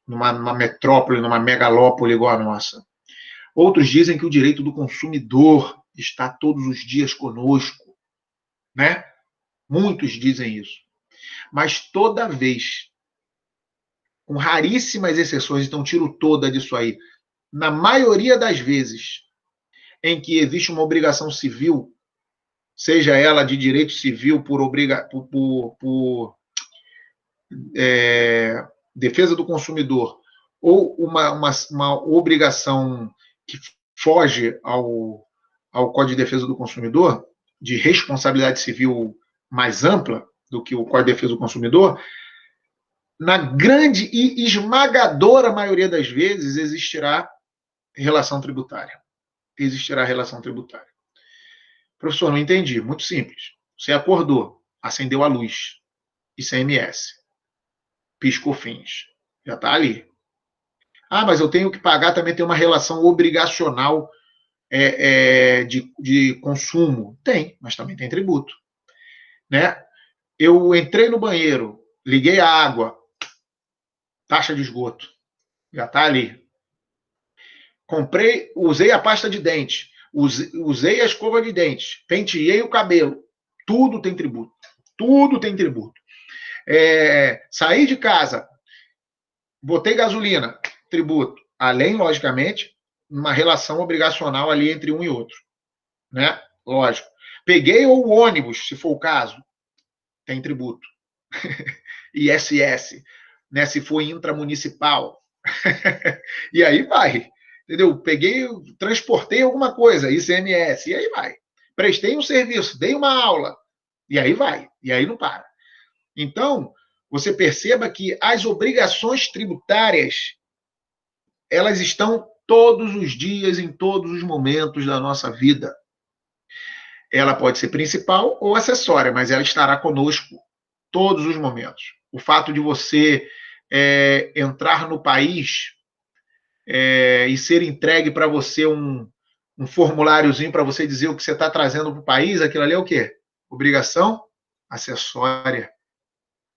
Numa metrópole, numa megalópole igual a nossa. Outros dizem que o direito do consumidor está todos os dias conosco, né? Muitos dizem isso. Mas toda vez, com raríssimas exceções, então tiro toda disso aí, na maioria das vezes em que existe uma obrigação civil, seja ela de direito civil por defesa do consumidor, ou uma obrigação que foge ao Código de Defesa do Consumidor, de responsabilidade civil mais ampla do que o Código de Defesa do Consumidor, na grande e esmagadora maioria das vezes existirá relação tributária. Existirá relação tributária. Professor, não entendi. Muito simples. Você acordou, acendeu a luz, ICMS, PIS/COFINS, já está ali. Ah, mas eu tenho que pagar, também tem uma relação obrigacional de consumo. Tem, mas também tem tributo. Né? Eu entrei no banheiro, liguei a água, taxa de esgoto, já está ali. Usei a pasta de dente, usei a escova de dente, penteei o cabelo, tudo tem tributo. Tudo tem tributo. Saí de casa, botei gasolina, tributo. Além, logicamente, uma relação obrigacional ali entre um e outro. Né? Lógico. Peguei o ônibus, se for o caso, tem tributo. ISS, né? Se for intramunicipal. E aí vai. Entendeu? Transportei alguma coisa, ICMS, e aí vai. Prestei um serviço, dei uma aula, e aí vai. E aí não para. Então, você perceba que as obrigações tributárias, elas estão todos os dias, em todos os momentos da nossa vida. Ela pode ser principal ou acessória, mas ela estará conosco todos os momentos. O fato de você entrar no país e ser entregue para você um formuláriozinho para você dizer o que você está trazendo para o país, aquilo ali é o quê? Obrigação acessória.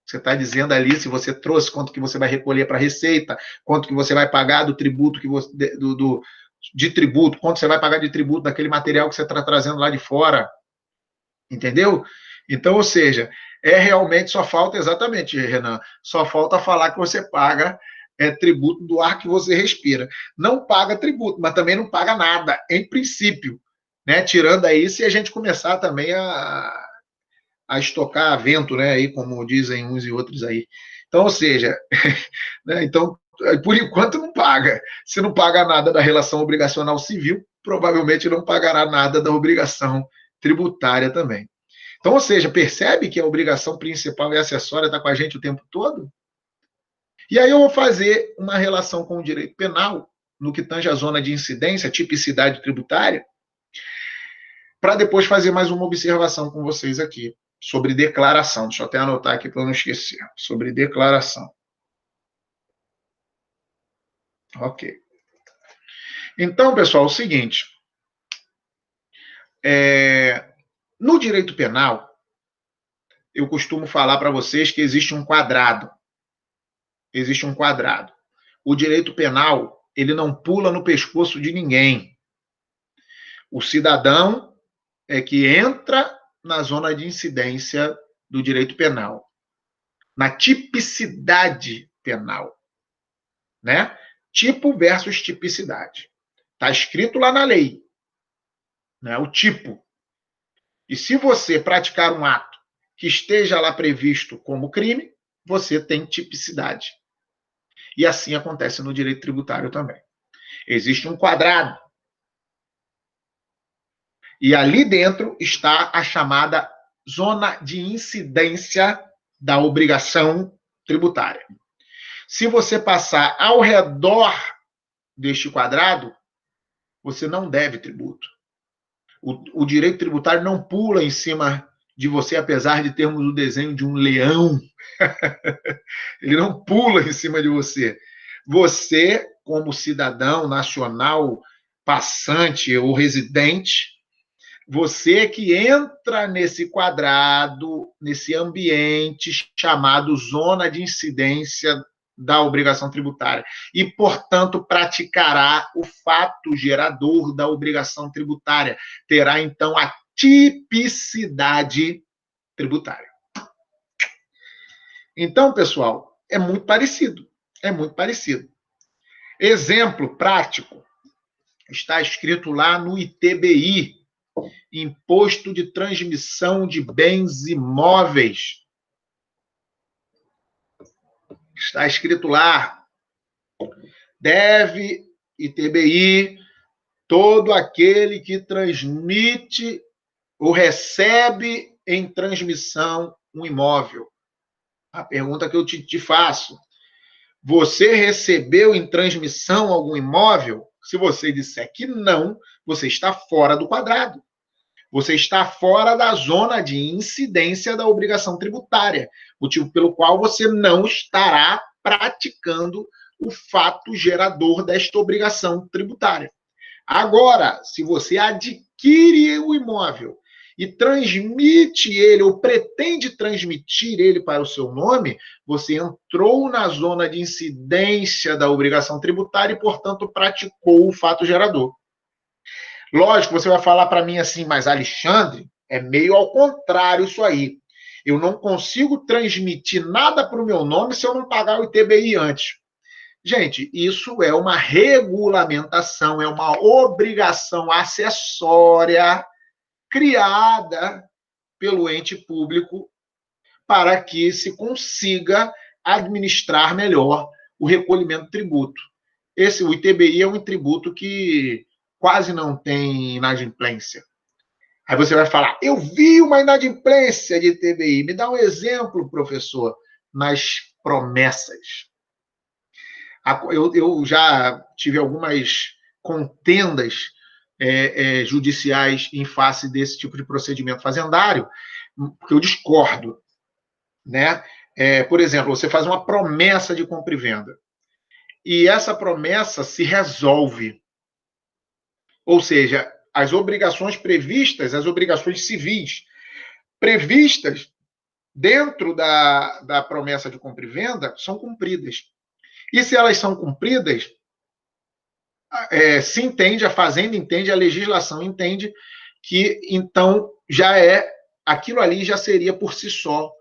Você está dizendo ali se você trouxe, quanto que você vai recolher para a Receita, quanto que você vai pagar do tributo, de tributo, quanto você vai pagar de tributo daquele material que você está trazendo lá de fora. Entendeu? Então, ou seja, realmente só falta, exatamente, Renan, só falta falar que você paga tributo do ar que você respira. Não paga tributo, mas também não paga nada, em princípio. Né? Tirando aí se a gente começar também a estocar vento, né? Aí, como dizem uns e outros aí. Então, ou seja, né? Então, por enquanto não paga. Se não paga nada da relação obrigacional civil, provavelmente não pagará nada da obrigação tributária também. Então, ou seja, percebe que a obrigação principal e acessória está com a gente o tempo todo? E aí eu vou fazer uma relação com o direito penal, no que tange a zona de incidência, tipicidade tributária, para depois fazer mais uma observação com vocês aqui sobre declaração. Deixa eu até anotar aqui para eu não esquecer. Sobre declaração. Ok. Então, pessoal, é o seguinte. No direito penal, eu costumo falar para vocês que existe um quadrado. Existe um quadrado. O direito penal, ele não pula no pescoço de ninguém. O cidadão é que entra na zona de incidência do direito penal, na tipicidade penal, né? Tipo versus tipicidade. Está escrito lá na lei, né? O tipo. E se você praticar um ato que esteja lá previsto como crime, você tem tipicidade. E assim acontece no direito tributário também. Existe um quadrado. E ali dentro está a chamada zona de incidência da obrigação tributária. Se você passar ao redor deste quadrado, você não deve tributo. O direito tributário não pula em cima de você, apesar de termos o desenho de um leão. Ele não pula em cima de você. Você, como cidadão nacional, passante ou residente, você que entra nesse quadrado, nesse ambiente chamado zona de incidência da obrigação tributária e, portanto, praticará o fato gerador da obrigação tributária. Terá, então, a tipicidade tributária. Então, pessoal, é muito parecido. É muito parecido. Exemplo prático. Está escrito lá no ITBI, Imposto de Transmissão de Bens Imóveis. Está escrito lá. Deve ITBI todo aquele que transmite ou recebe em transmissão um imóvel. A pergunta que eu te faço. Você recebeu em transmissão algum imóvel? Se você disser que não, você está fora do quadrado. Você está fora da zona de incidência da obrigação tributária, motivo pelo qual você não estará praticando o fato gerador desta obrigação tributária. Agora, se você adquire o imóvel e transmite ele, ou pretende transmitir ele para o seu nome, você entrou na zona de incidência da obrigação tributária e, portanto, praticou o fato gerador. Lógico, você vai falar para mim assim, mas Alexandre, é meio ao contrário isso aí. Eu não consigo transmitir nada para o meu nome se eu não pagar o ITBI antes. Gente, isso é uma regulamentação, é uma obrigação acessória criada pelo ente público para que se consiga administrar melhor o recolhimento de tributo. O ITBI é um tributo que quase não tem inadimplência. Aí você vai falar, eu vi uma inadimplência de ITBI. Me dá um exemplo, professor, nas promessas. Eu já tive algumas contendas judiciais em face desse tipo de procedimento fazendário, porque eu discordo. Né? Por exemplo, você faz uma promessa de compra e venda, e essa promessa se resolve. Ou seja, as obrigações previstas, as obrigações civis previstas dentro da promessa de compra e venda são cumpridas. E se elas são cumpridas, se entende, a Fazenda entende, a legislação entende que, então, aquilo ali já seria por si só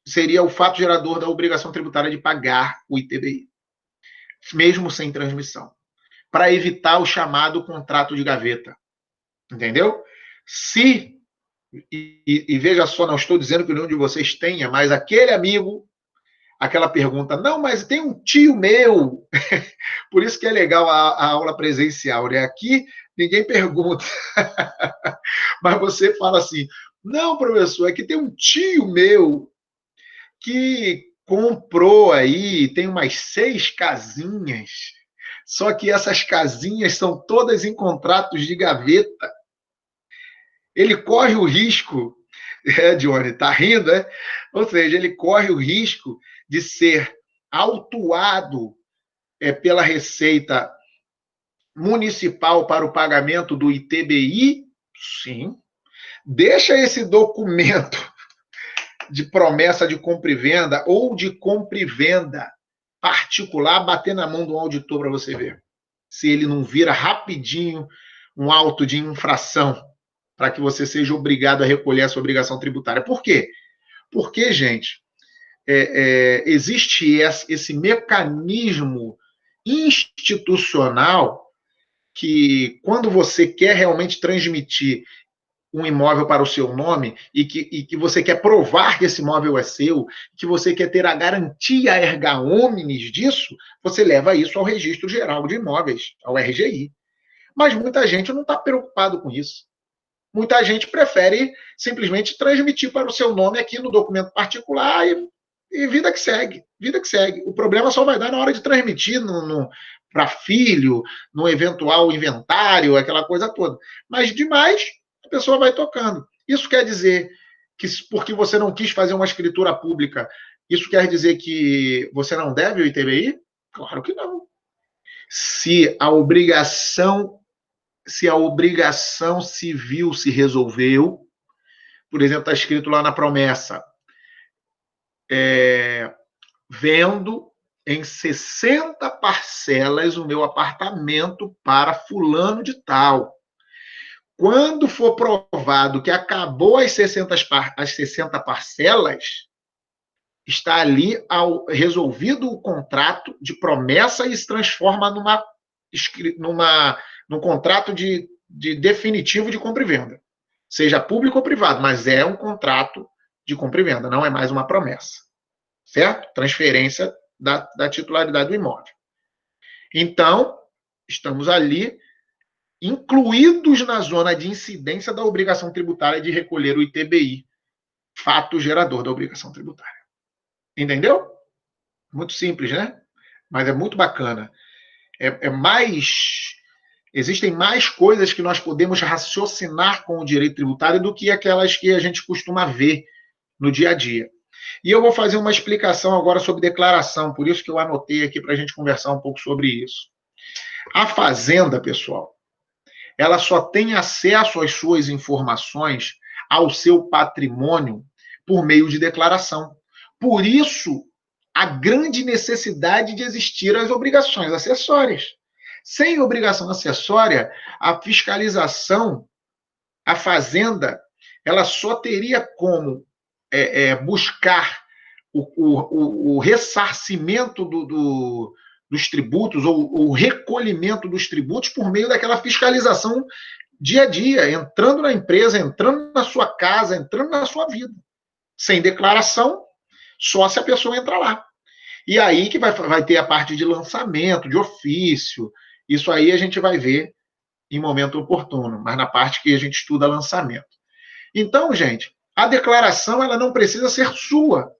seria o fato gerador da obrigação tributária de pagar o ITBI, mesmo sem transmissão, para evitar o chamado contrato de gaveta. Entendeu? E veja só, não estou dizendo que nenhum de vocês tenha, mas aquele amigo, aquela pergunta, não, mas tem um tio meu. Por isso que é legal a aula presencial, né? Aqui ninguém pergunta. Mas você fala assim, não, professor, é que tem um tio meu que comprou aí, tem umas 6 casinhas, só que essas casinhas são todas em contratos de gaveta. Ele corre o risco, Johnny, tá rindo, é? Ou seja, ele corre o risco de ser autuado pela Receita Municipal para o pagamento do ITBI? Sim. Deixa esse documento de promessa de compra e venda ou de compra e venda particular bater na mão do auditor para você ver. Se ele não vira rapidinho um auto de infração para que você seja obrigado a recolher a sua obrigação tributária. Por quê? Porque, gente, existe esse mecanismo institucional que, quando você quer realmente transmitir um imóvel para o seu nome e que você quer provar que esse imóvel é seu, que você quer ter a garantia erga omnes disso, você leva isso ao Registro Geral de Imóveis, ao RGI. Mas muita gente não está preocupado com isso. Muita gente prefere simplesmente transmitir para o seu nome aqui no documento particular e vida que segue, vida que segue. O problema só vai dar na hora de transmitir para filho, no eventual inventário, aquela coisa toda. Mas demais, a pessoa vai tocando. Isso quer dizer que, porque você não quis fazer uma escritura pública, isso quer dizer que você não deve o ITBI? Claro que não. Se a obrigação civil se resolveu, por exemplo, está escrito lá na promessa, vendo em 60 parcelas o meu apartamento para fulano de tal. Quando for provado que acabou as 60 parcelas, está ali resolvido o contrato de promessa e se transforma num contrato de definitivo de compra e venda. Seja público ou privado, mas é um contrato de compra e venda, não é mais uma promessa. Certo? Transferência da titularidade do imóvel. Então, estamos ali incluídos na zona de incidência da obrigação tributária de recolher o ITBI, fato gerador da obrigação tributária. Entendeu? Muito simples, né? Mas é muito bacana. Existem mais coisas que nós podemos raciocinar com o direito tributário do que aquelas que a gente costuma ver no dia a dia. E eu vou fazer uma explicação agora sobre declaração, por isso que eu anotei aqui para a gente conversar um pouco sobre isso. A Fazenda, pessoal, ela só tem acesso às suas informações, ao seu patrimônio, por meio de declaração. Por isso, a grande necessidade de existir as obrigações acessórias. Sem obrigação acessória, a fiscalização, a Fazenda, ela só teria como buscar o ressarcimento dos tributos ou o recolhimento dos tributos por meio daquela fiscalização dia a dia, entrando na empresa, entrando na sua casa, entrando na sua vida. Sem declaração, só se a pessoa entra lá. E aí que vai ter a parte de lançamento, de ofício. Isso aí a gente vai ver em momento oportuno, mas na parte que a gente estuda lançamento. Então, gente, a declaração ela não precisa ser sua,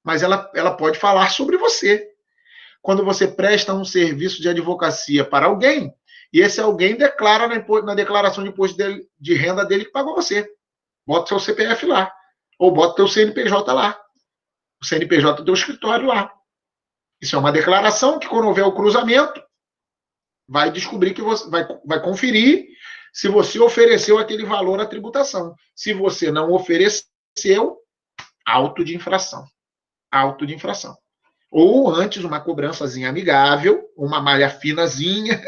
mas ela pode falar sobre você. Quando você presta um serviço de advocacia para alguém, e esse alguém declara na declaração de imposto de renda dele que pagou você. Bota seu CPF lá, ou bota seu CNPJ lá, o CNPJ do teu escritório lá. Isso é uma declaração que, quando houver o cruzamento, vai descobrir que você vai conferir se você ofereceu aquele valor à tributação. Se você não ofereceu, auto de infração. Auto de infração. Ou antes, uma cobrançazinha amigável, uma malha finazinha,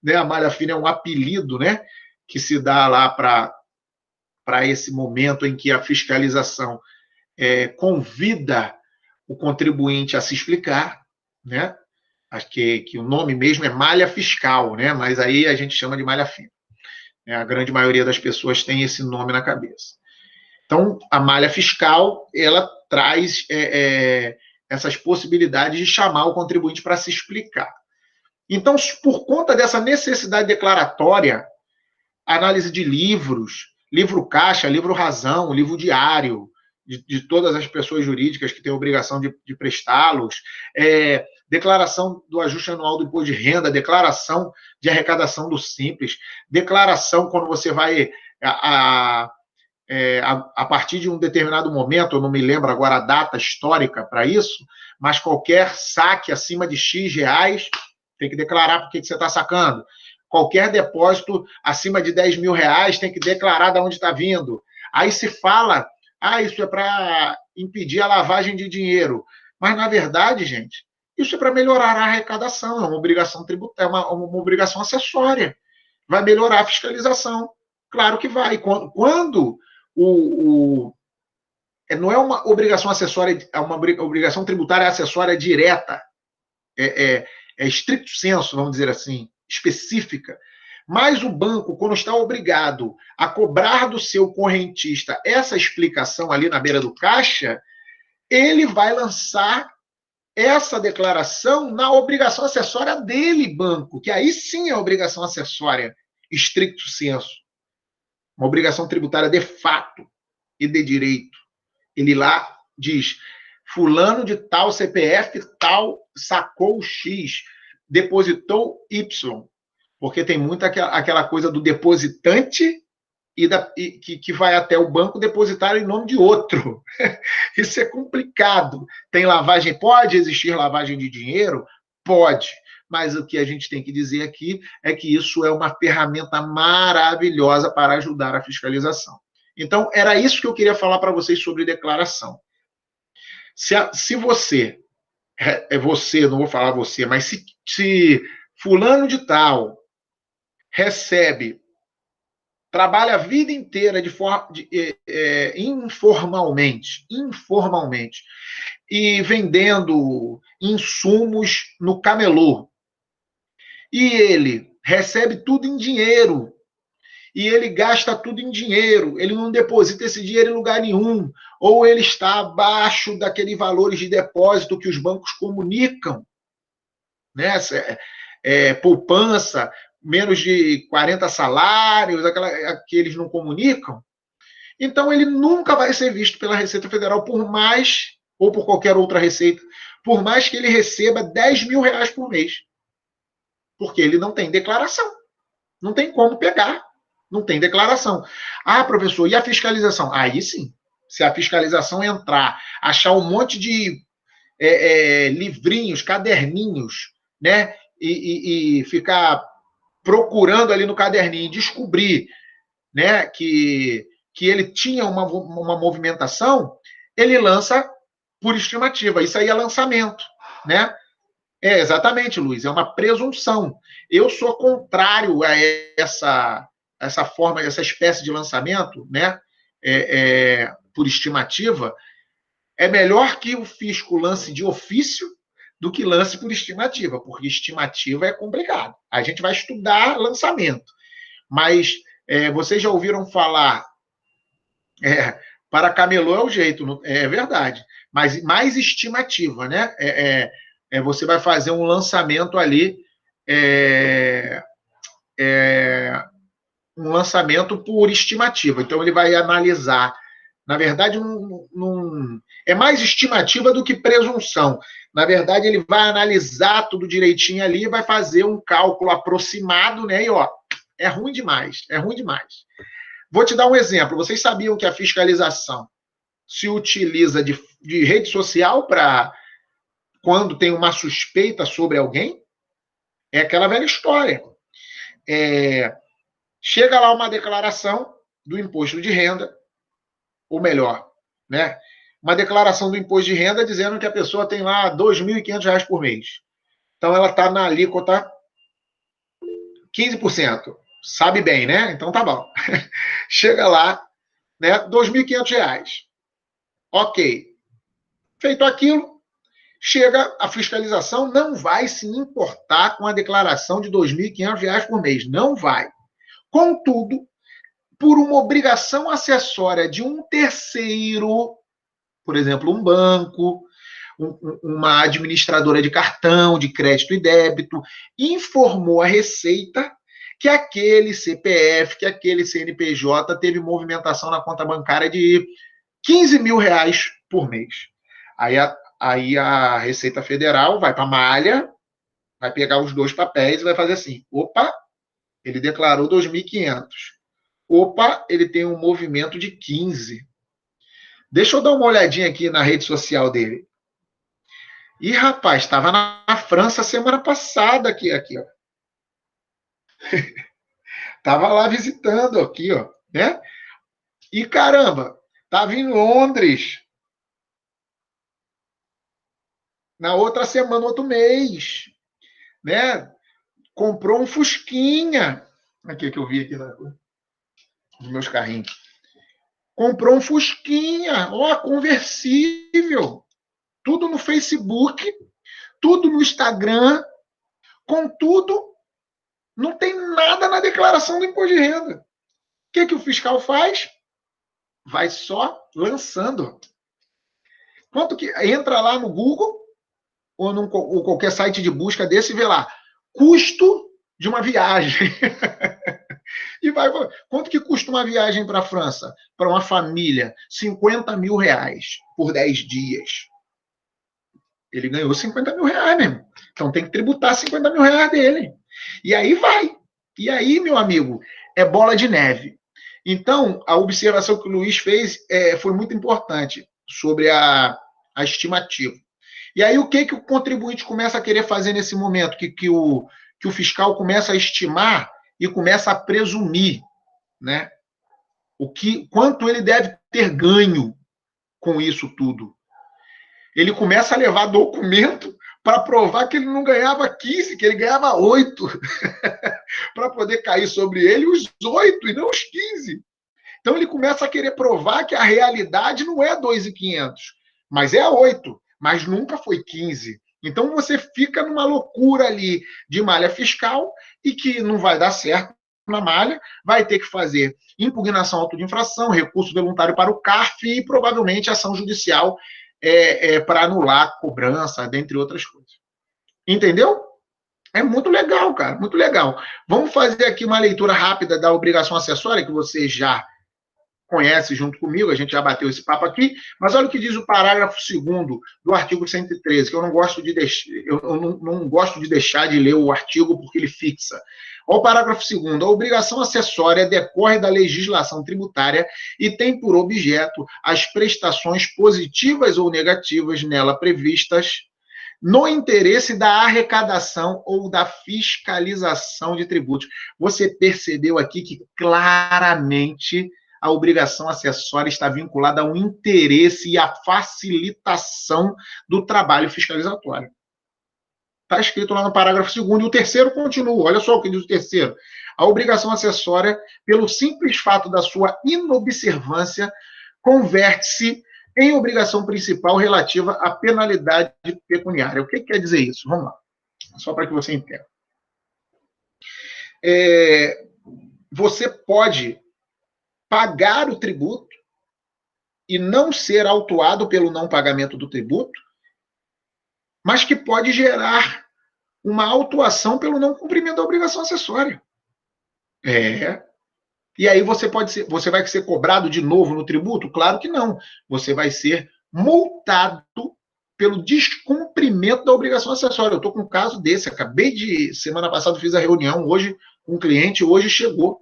né? A malha fina é um apelido, né? Que se dá lá para esse momento em que a fiscalização convida o contribuinte a se explicar, né? Acho que o nome mesmo é malha fiscal, né? Mas aí a gente chama de malha fina. A grande maioria das pessoas tem esse nome na cabeça. Então, a malha fiscal, ela traz essas possibilidades de chamar o contribuinte para se explicar. Então, por conta dessa necessidade declaratória, análise de livros, livro caixa, livro razão, livro diário, de todas as pessoas jurídicas que têm a obrigação de prestá-los, declaração do ajuste anual do imposto de renda, declaração de arrecadação do Simples, declaração quando você vai a partir de um determinado momento, eu não me lembro agora a data histórica para isso, mas qualquer saque acima de X reais, tem que declarar porque você está sacando. Qualquer depósito acima de 10 mil reais tem que declarar de onde está vindo. Aí se fala, isso é para impedir a lavagem de dinheiro. Mas, na verdade, gente, isso é para melhorar a arrecadação, é uma obrigação tributária, uma obrigação acessória. Vai melhorar a fiscalização. Claro que vai. Quando não é uma obrigação acessória, é uma obrigação tributária acessória direta, é estricto sensu, vamos dizer assim, específica, mas o banco, quando está obrigado a cobrar do seu correntista essa explicação ali na beira do caixa, ele vai lançar essa declaração na obrigação acessória dele, banco, que aí sim é obrigação acessória, estricto sensu. Uma obrigação tributária de fato e de direito. Ele lá diz, fulano de tal CPF, tal, sacou X, depositou Y. Porque tem muito aquela coisa do depositante que vai até o banco depositar em nome de outro. Isso é complicado. Tem lavagem, pode existir lavagem de dinheiro? Pode. Mas o que a gente tem que dizer aqui é que isso é uma ferramenta maravilhosa para ajudar a fiscalização. Então, era isso que eu queria falar para vocês sobre declaração. Se você, não vou falar você, mas se fulano de tal trabalha a vida inteira informalmente, e vendendo insumos no camelô, e ele recebe tudo em dinheiro, e ele gasta tudo em dinheiro, ele não deposita esse dinheiro em lugar nenhum, ou ele está abaixo daqueles valores de depósito que os bancos comunicam, né? Poupança, menos de 40 salários, que eles não comunicam, então ele nunca vai ser visto pela Receita Federal, ou por qualquer outra receita, por mais que ele receba 10 mil reais por mês. Porque ele não tem declaração. Não tem como pegar. Não tem declaração. Professor, e a fiscalização? Aí sim. Se a fiscalização entrar, achar um monte de livrinhos, caderninhos, né? E ficar procurando ali no caderninho e descobrir, né, que ele tinha uma movimentação, ele lança por estimativa. Isso aí é lançamento, né? Exatamente, Luiz, é uma presunção. Eu sou contrário a essa forma, essa espécie de lançamento, né? Por estimativa. É melhor que o fisco lance de ofício do que lance por estimativa, porque estimativa é complicado. A gente vai estudar lançamento. Mas vocês já ouviram falar para camelô é o jeito, é verdade. Mas mais estimativa, né? Você vai fazer um lançamento ali, um lançamento por estimativa. Então, ele vai analisar. Na verdade, é mais estimativa do que presunção. Na verdade, ele vai analisar tudo direitinho ali e vai fazer um cálculo aproximado, né? E, é ruim demais, é ruim demais. Vou te dar um exemplo. Vocês sabiam que a fiscalização se utiliza de rede social para quando tem uma suspeita sobre alguém? É aquela velha história. Chega lá uma declaração do imposto de renda, ou melhor, né? Uma declaração do imposto de renda dizendo que a pessoa tem lá R$ 2.500 por mês. Então, ela está na alíquota 15%. Sabe bem, né? Então, tá bom. Chega lá, né? R$ 2.500. Ok. Feito aquilo, chega a fiscalização, não vai se importar com a declaração de R$ 2.500 por mês. Não vai. Contudo, por uma obrigação acessória de um terceiro, por exemplo, um banco, uma administradora de cartão, de crédito e débito, informou a Receita que aquele CPF, que aquele CNPJ teve movimentação na conta bancária de 15 mil reais por mês. Aí a Receita Federal vai para a malha, vai pegar os dois papéis e vai fazer assim: opa, ele declarou 2.500. Opa, ele tem um movimento de 15. Deixa eu dar uma olhadinha aqui na rede social dele. E, rapaz, estava na França semana passada aqui, ó. Tava lá visitando aqui, ó, né? E, caramba, tava em Londres na outra semana, outro mês, né? Comprou um Fusquinha. Aqui que eu vi aqui nos meus carrinhos. Comprou um Fusquinha, ó, conversível. Tudo no Facebook, tudo no Instagram. Contudo, não tem nada na declaração do imposto de renda. O que o fiscal faz? Vai só lançando. Quanto que entra lá no Google ou qualquer site de busca desse e vê lá custo de uma viagem. E vai, quanto que custa uma viagem para a França? Para uma família, 50 mil reais por 10 dias. Ele ganhou 50 mil reais mesmo. Então tem que tributar 50 mil reais dele. E aí vai. E aí, meu amigo, é bola de neve. Então, a observação que o Luiz fez foi muito importante sobre a estimativa. E aí, o que o contribuinte começa a querer fazer nesse momento? Que o fiscal começa a estimar e começa a presumir, né? Quanto ele deve ter ganho com isso tudo. Ele começa a levar documento para provar que ele não ganhava 15, que ele ganhava 8, para poder cair sobre ele os 8 e não os 15. Então ele começa a querer provar que a realidade não é 2.500, mas é 8, mas nunca foi 15. Então você fica numa loucura ali de malha fiscal e que não vai dar certo na malha, vai ter que fazer impugnação auto de infração, recurso voluntário para o CARF e provavelmente ação judicial para anular a cobrança, dentre outras coisas. Entendeu? É muito legal, cara, muito legal. Vamos fazer aqui uma leitura rápida da obrigação acessória, que você já conhece junto comigo, a gente já bateu esse papo aqui, mas olha o que diz o parágrafo 2º do artigo 113, que eu não gosto de deixar de ler o artigo porque ele fixa. Olha o parágrafo 2º, a obrigação acessória decorre da legislação tributária e tem por objeto as prestações positivas ou negativas nela previstas no interesse da arrecadação ou da fiscalização de tributos. Você percebeu aqui que claramente a obrigação acessória está vinculada ao interesse e à facilitação do trabalho fiscalizatório. Está escrito lá no parágrafo 2º, e o terceiro continua. Olha só o que diz o terceiro. A obrigação acessória, pelo simples fato da sua inobservância, converte-se em obrigação principal relativa à penalidade pecuniária. O que quer dizer isso? Vamos lá, só para que você entenda. Você pode pagar o tributo e não ser autuado pelo não pagamento do tributo, mas que pode gerar uma autuação pelo não cumprimento da obrigação acessória. E aí você vai ser cobrado de novo no tributo? Claro que não. Você vai ser multado pelo descumprimento da obrigação acessória. Eu estou com um caso desse. Semana passada fiz a reunião, hoje com um cliente, hoje chegou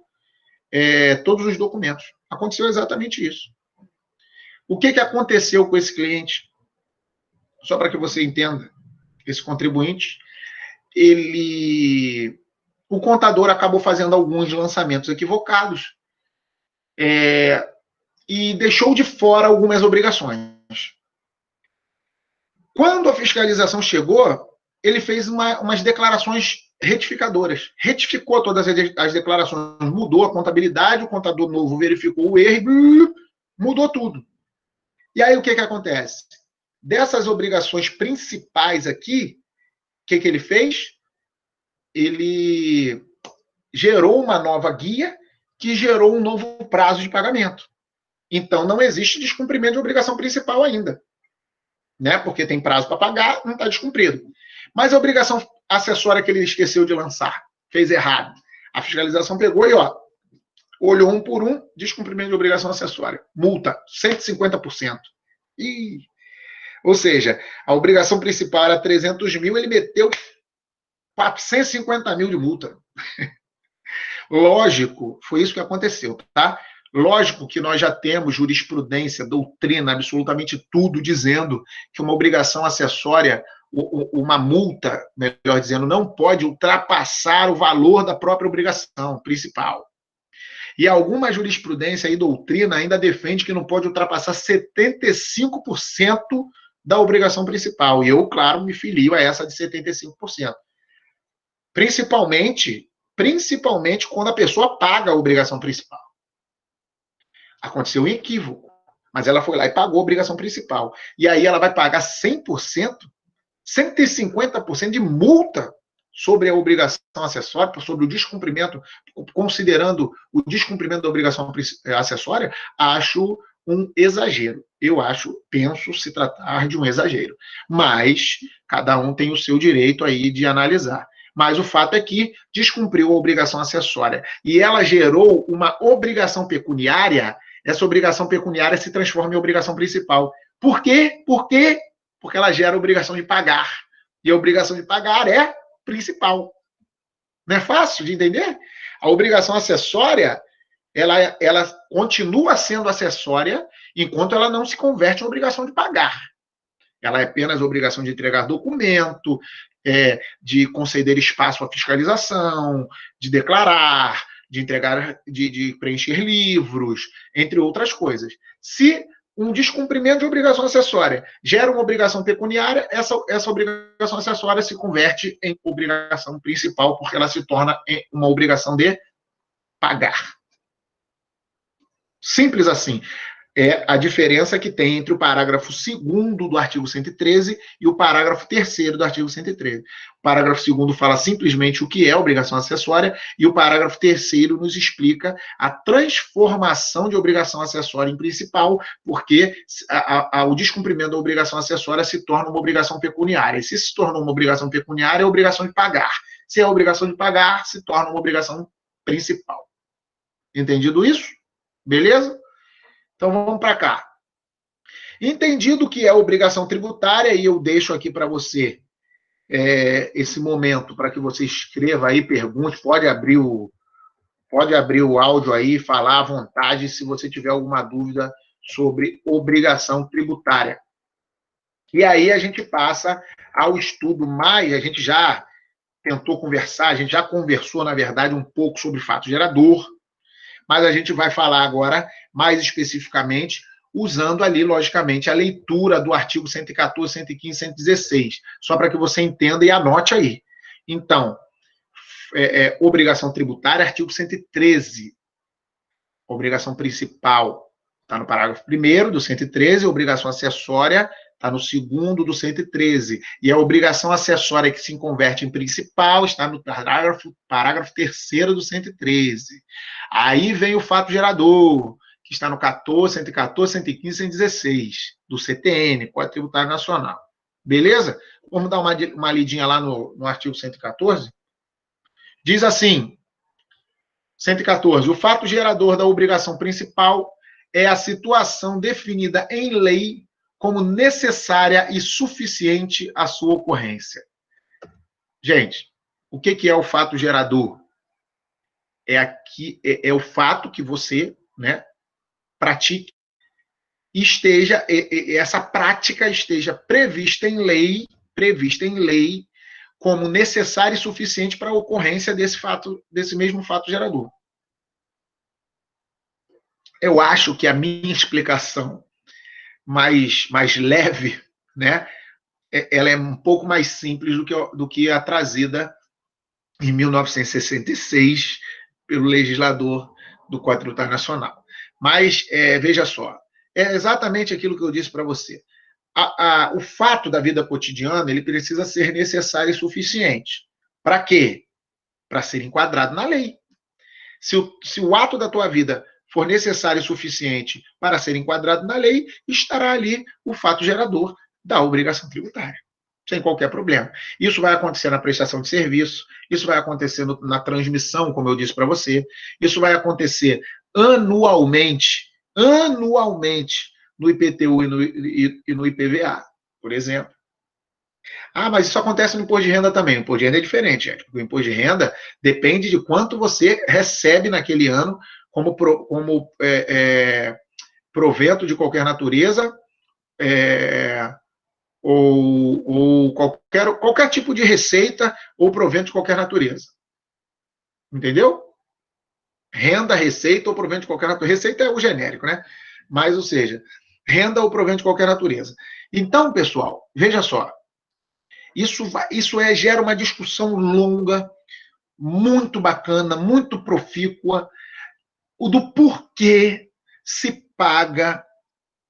todos os documentos. Aconteceu exatamente isso. O que aconteceu com esse cliente? Só para que você entenda, esse contribuinte, o contador acabou fazendo alguns lançamentos equivocados e deixou de fora algumas obrigações. Quando a fiscalização chegou, ele fez umas declarações retificadoras. Retificou todas as declarações, mudou a contabilidade, o contador novo verificou o erro e mudou tudo. E aí o que acontece? Dessas obrigações principais aqui, o que ele fez? Ele gerou uma nova guia que gerou um novo prazo de pagamento. Então, não existe descumprimento de obrigação principal ainda. né? Porque tem prazo para pagar, não está descumprido. Mas a obrigação acessória que ele esqueceu de lançar, fez errado. A fiscalização pegou e, ó, olhou um por um, descumprimento de obrigação acessória. Multa, 150%. E, ou seja, a obrigação principal era 300 mil, ele meteu 450 mil de multa. Lógico, foi isso que aconteceu, tá? Lógico que nós já temos jurisprudência, doutrina, absolutamente tudo dizendo que uma obrigação acessória, uma multa, melhor dizendo, não pode ultrapassar o valor da própria obrigação principal. E alguma jurisprudência e doutrina ainda defende que não pode ultrapassar 75% da obrigação principal. E eu, claro, me filio a essa de 75%. Principalmente quando a pessoa paga a obrigação principal. Aconteceu um equívoco, mas ela foi lá e pagou a obrigação principal. E aí ela vai pagar 100%, 150% de multa sobre a obrigação acessória, sobre o descumprimento, considerando o descumprimento da obrigação acessória, acho um exagero. Eu penso se tratar de um exagero. Mas cada um tem o seu direito aí de analisar. Mas o fato é que descumpriu a obrigação acessória e ela gerou uma obrigação pecuniária. Essa obrigação pecuniária se transforma em obrigação principal. Por quê? Porque ela gera a obrigação de pagar. E a obrigação de pagar é principal. Não é fácil de entender? A obrigação acessória, ela continua sendo acessória enquanto ela não se converte em obrigação de pagar. Ela é apenas obrigação de entregar documento, de conceder espaço à fiscalização, de declarar, de entregar, de preencher livros, entre outras coisas. Se um descumprimento de obrigação acessória gera uma obrigação pecuniária, essa obrigação acessória se converte em obrigação principal, porque ela se torna uma obrigação de pagar. Simples assim. É a diferença que tem entre o parágrafo 2º do artigo 113 e o parágrafo 3º do artigo 113. O parágrafo 2º fala simplesmente o que é obrigação acessória e o parágrafo 3º nos explica a transformação de obrigação acessória em principal, porque o descumprimento da obrigação acessória se torna uma obrigação pecuniária. E se tornou uma obrigação pecuniária, é a obrigação de pagar. Se é a obrigação de pagar, se torna uma obrigação principal. Entendido isso? Beleza? Então, vamos para cá. Entendido o que é obrigação tributária, e eu deixo aqui para você esse momento para que você escreva aí, pergunte, pode abrir o áudio aí, falar à vontade se você tiver alguma dúvida sobre obrigação tributária. E aí a gente passa ao estudo mais, a gente já tentou conversar, a gente já conversou, na verdade, um pouco sobre fato gerador, mas a gente vai falar agora, mais especificamente, usando ali, logicamente, a leitura do artigo 114, 115, 116, só para que você entenda e anote aí. Então, obrigação tributária, artigo 113. Obrigação principal está no parágrafo 1º do 113, obrigação acessória está no 2º do 113. E a obrigação acessória que se converte em principal está no parágrafo 3º do 113. Aí vem o fato gerador, que está no 14, 114, 115, 116, do CTN, Código Tributário Nacional. Beleza? Vamos dar uma lidinha lá no artigo 114? Diz assim, 114, o fato gerador da obrigação principal é a situação definida em lei como necessária e suficiente à sua ocorrência. Gente, o que é o fato gerador? É o fato que você, né, pratique, essa prática esteja prevista em lei como necessária e suficiente para a ocorrência desse mesmo fato gerador. Eu acho que a minha explicação mais leve, né, ela é um pouco mais simples do que a trazida em 1966 pelo legislador do Código Tributário Nacional. Mas, veja só, é exatamente aquilo que eu disse para você. O fato da vida cotidiana, ele precisa ser necessário e suficiente. Para quê? Para ser enquadrado na lei. Se o ato da tua vida for necessário e suficiente para ser enquadrado na lei, estará ali o fato gerador, da obrigação tributária, sem qualquer problema. Isso vai acontecer na prestação de serviço, isso vai acontecer na transmissão, como eu disse para você, isso vai acontecer anualmente no IPTU e no IPVA, por exemplo. Ah, mas isso acontece no imposto de renda também. O imposto de renda é diferente, gente. O imposto de renda depende de quanto você recebe naquele ano como provento de qualquer natureza, é, ou qualquer tipo de receita ou provento de qualquer natureza. Entendeu? Renda, receita ou provento de qualquer natureza. Receita é o genérico, né? Mas, ou seja, renda ou provento de qualquer natureza. Então, pessoal, veja só. Isso gera uma discussão longa, muito bacana, muito profícua, o do porquê se paga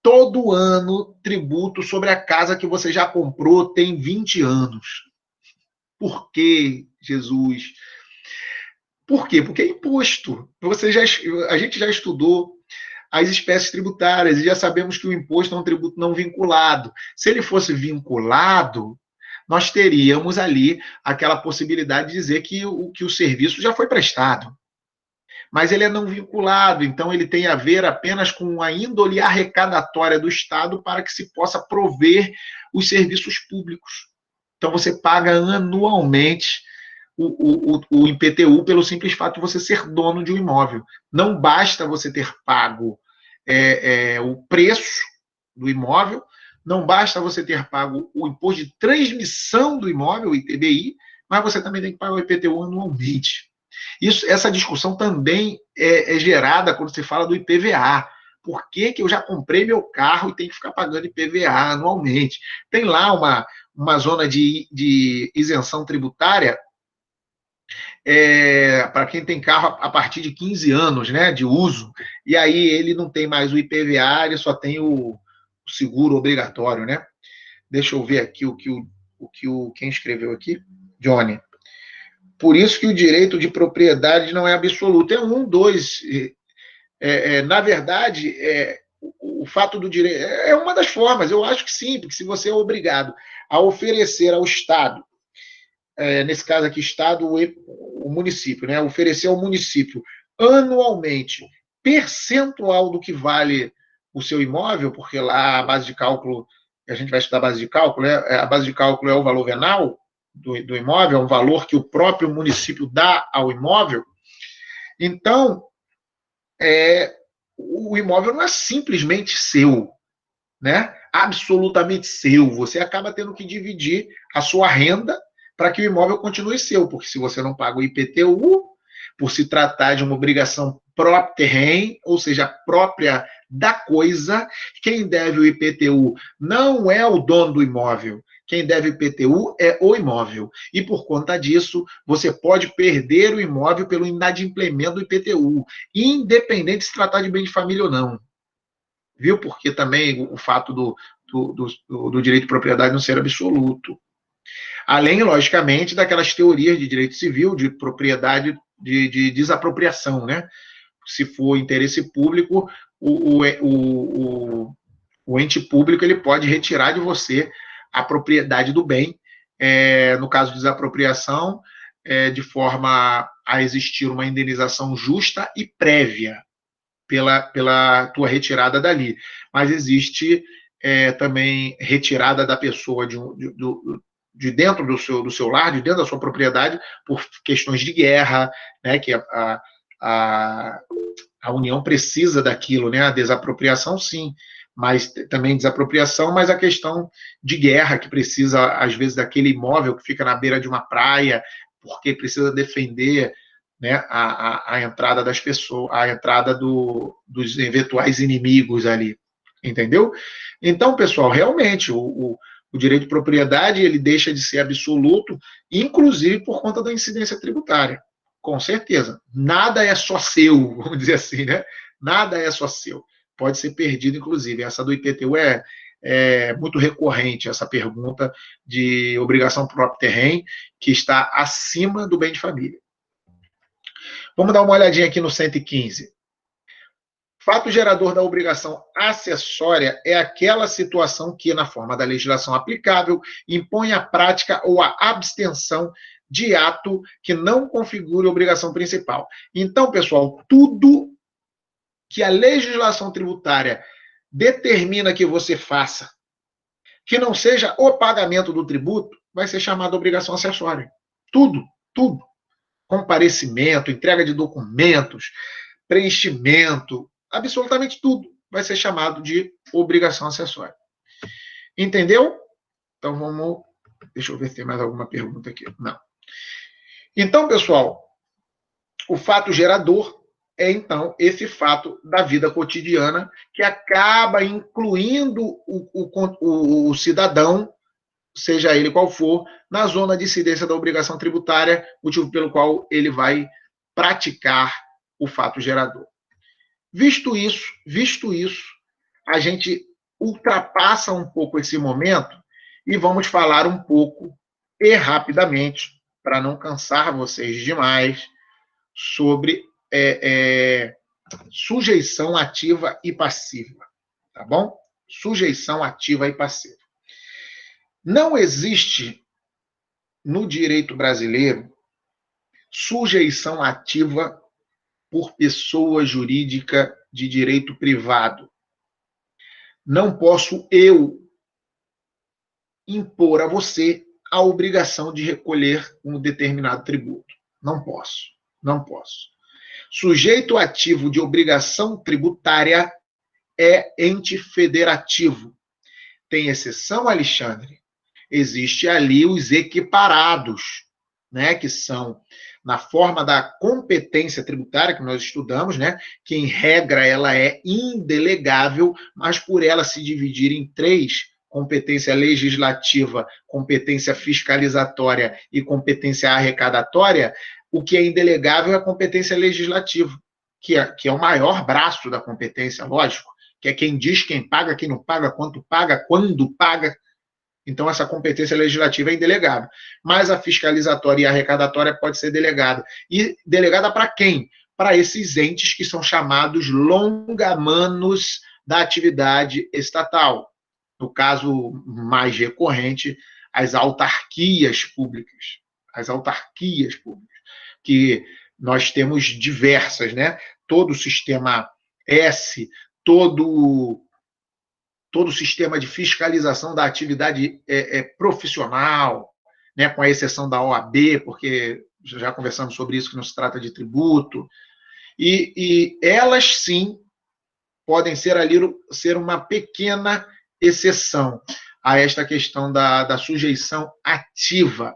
todo ano tributo sobre a casa que você já comprou tem 20 anos. Por que, Jesus? Por quê? Porque é imposto. A gente já estudou as espécies tributárias e já sabemos que o imposto é um tributo não vinculado. Se ele fosse vinculado, nós teríamos ali aquela possibilidade de dizer que o serviço já foi prestado. Mas ele é não vinculado, então ele tem a ver apenas com a índole arrecadatória do Estado para que se possa prover os serviços públicos. Então você paga anualmente o IPTU pelo simples fato de você ser dono de um imóvel. Não basta você ter pago o preço do imóvel, não basta você ter pago o imposto de transmissão do imóvel, o ITBI, mas você também tem que pagar o IPTU anualmente. Essa discussão também é gerada quando se fala do IPVA. Por que eu já comprei meu carro e tenho que ficar pagando IPVA anualmente? Tem lá uma zona de isenção tributária para quem tem carro a partir de 15 anos, né, de uso, e aí ele não tem mais o IPVA, ele só tem o seguro obrigatório, né? Deixa eu ver aqui quem escreveu aqui, Johnny. Por isso que o direito de propriedade não é absoluto. É um, dois. Na verdade, o fato do direito é uma das formas. Eu acho que sim, porque se você é obrigado a oferecer ao Estado, nesse caso aqui, Estado, o município, né? Oferecer ao município anualmente percentual do que vale o seu imóvel, porque lá a base de cálculo, a gente vai estudar a base de cálculo, né? A base de cálculo é o valor venal do imóvel, é um valor que o próprio município dá ao imóvel. Então, o imóvel não é simplesmente seu, né? Absolutamente seu. Você acaba tendo que dividir a sua renda para que o imóvel continue seu, porque se você não paga o IPTU, por se tratar de uma obrigação própria terreno, ou seja, própria da coisa, quem deve o IPTU não é o dono do imóvel. Quem deve o IPTU é o imóvel. E por conta disso, você pode perder o imóvel pelo inadimplemento do IPTU, independente de se tratar de bem de família ou não. Viu? Porque também o fato do direito de propriedade não ser absoluto. Além, logicamente, daquelas teorias de direito civil, de propriedade, de desapropriação, né? Se for interesse público, o ente público ele pode retirar de você a propriedade do bem, no caso de desapropriação, de forma a existir uma indenização justa e prévia pela tua retirada dali. Mas existe também retirada da pessoa de dentro do seu lar, de dentro da sua propriedade, por questões de guerra, né, que a União precisa daquilo, né, a desapropriação, sim, mas também desapropriação, mas a questão de guerra, que precisa, às vezes, daquele imóvel que fica na beira de uma praia, porque precisa defender, né, a entrada das pessoas, a entrada dos eventuais inimigos ali, entendeu? Então, pessoal, realmente, o direito de propriedade ele deixa de ser absoluto, inclusive por conta da incidência tributária. Com certeza. Nada é só seu, vamos dizer assim, né? Nada é só seu. Pode ser perdido, inclusive. Essa do IPTU é muito recorrente, essa pergunta de obrigação próprio terreno, que está acima do bem de família. Vamos dar uma olhadinha aqui no 115. Fato gerador da obrigação acessória é aquela situação que, na forma da legislação aplicável, impõe a prática ou a abstenção de ato que não configure obrigação principal. Então, pessoal, tudo que a legislação tributária determina que você faça, que não seja o pagamento do tributo, vai ser chamado obrigação acessória. Tudo, tudo. Comparecimento, entrega de documentos, preenchimento, absolutamente tudo vai ser chamado de obrigação acessória. Entendeu? Então vamos. Deixa eu ver se tem mais alguma pergunta aqui. Não. Então, pessoal, o fato gerador é, então, esse fato da vida cotidiana que acaba incluindo o cidadão, seja ele qual for, na zona de incidência da obrigação tributária, motivo pelo qual ele vai praticar o fato gerador. Visto isso, a gente ultrapassa um pouco esse momento e vamos falar um pouco e rapidamente, para não cansar vocês demais, sobre sujeição ativa e passiva, tá bom? Sujeição ativa e passiva. Não existe no direito brasileiro sujeição ativa por pessoa jurídica de direito privado. Não posso eu impor a você a obrigação de recolher um determinado tributo. Não posso, não posso. Sujeito ativo de obrigação tributária é ente federativo. Tem exceção, Alexandre? Existe ali os equiparados, né, que são na forma da competência tributária que nós estudamos, né, que em regra ela é indelegável, mas por ela se dividir em três, competência legislativa, competência fiscalizatória e competência arrecadatória, o que é indelegável é a competência legislativa, que é o maior braço da competência, lógico, que é quem diz, quem paga, quem não paga, quanto paga, quando paga. Então, essa competência legislativa é indelegável. Mas a fiscalizatória e a arrecadatória pode ser delegada. E delegada para quem? Para esses entes que são chamados longamanos da atividade estatal. No caso mais recorrente, as autarquias públicas. As autarquias públicas, que nós temos diversas, né? Todo o sistema S, todo o sistema de fiscalização da atividade profissional, né, com a exceção da OAB, porque já conversamos sobre isso, que não se trata de tributo, e elas, sim, podem ser uma pequena exceção a esta questão da sujeição ativa,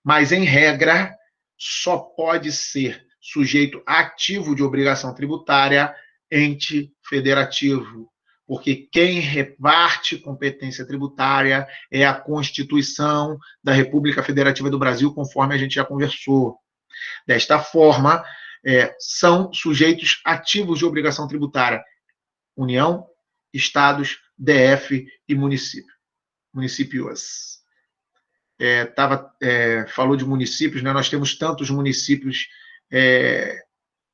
mas, em regra, só pode ser sujeito ativo de obrigação tributária ente federativo, porque quem reparte competência tributária é a Constituição da República Federativa do Brasil, conforme a gente já conversou. Desta forma, são sujeitos ativos de obrigação tributária: União, Estados, DF e municípios. Falou de municípios, né? Nós temos tantos municípios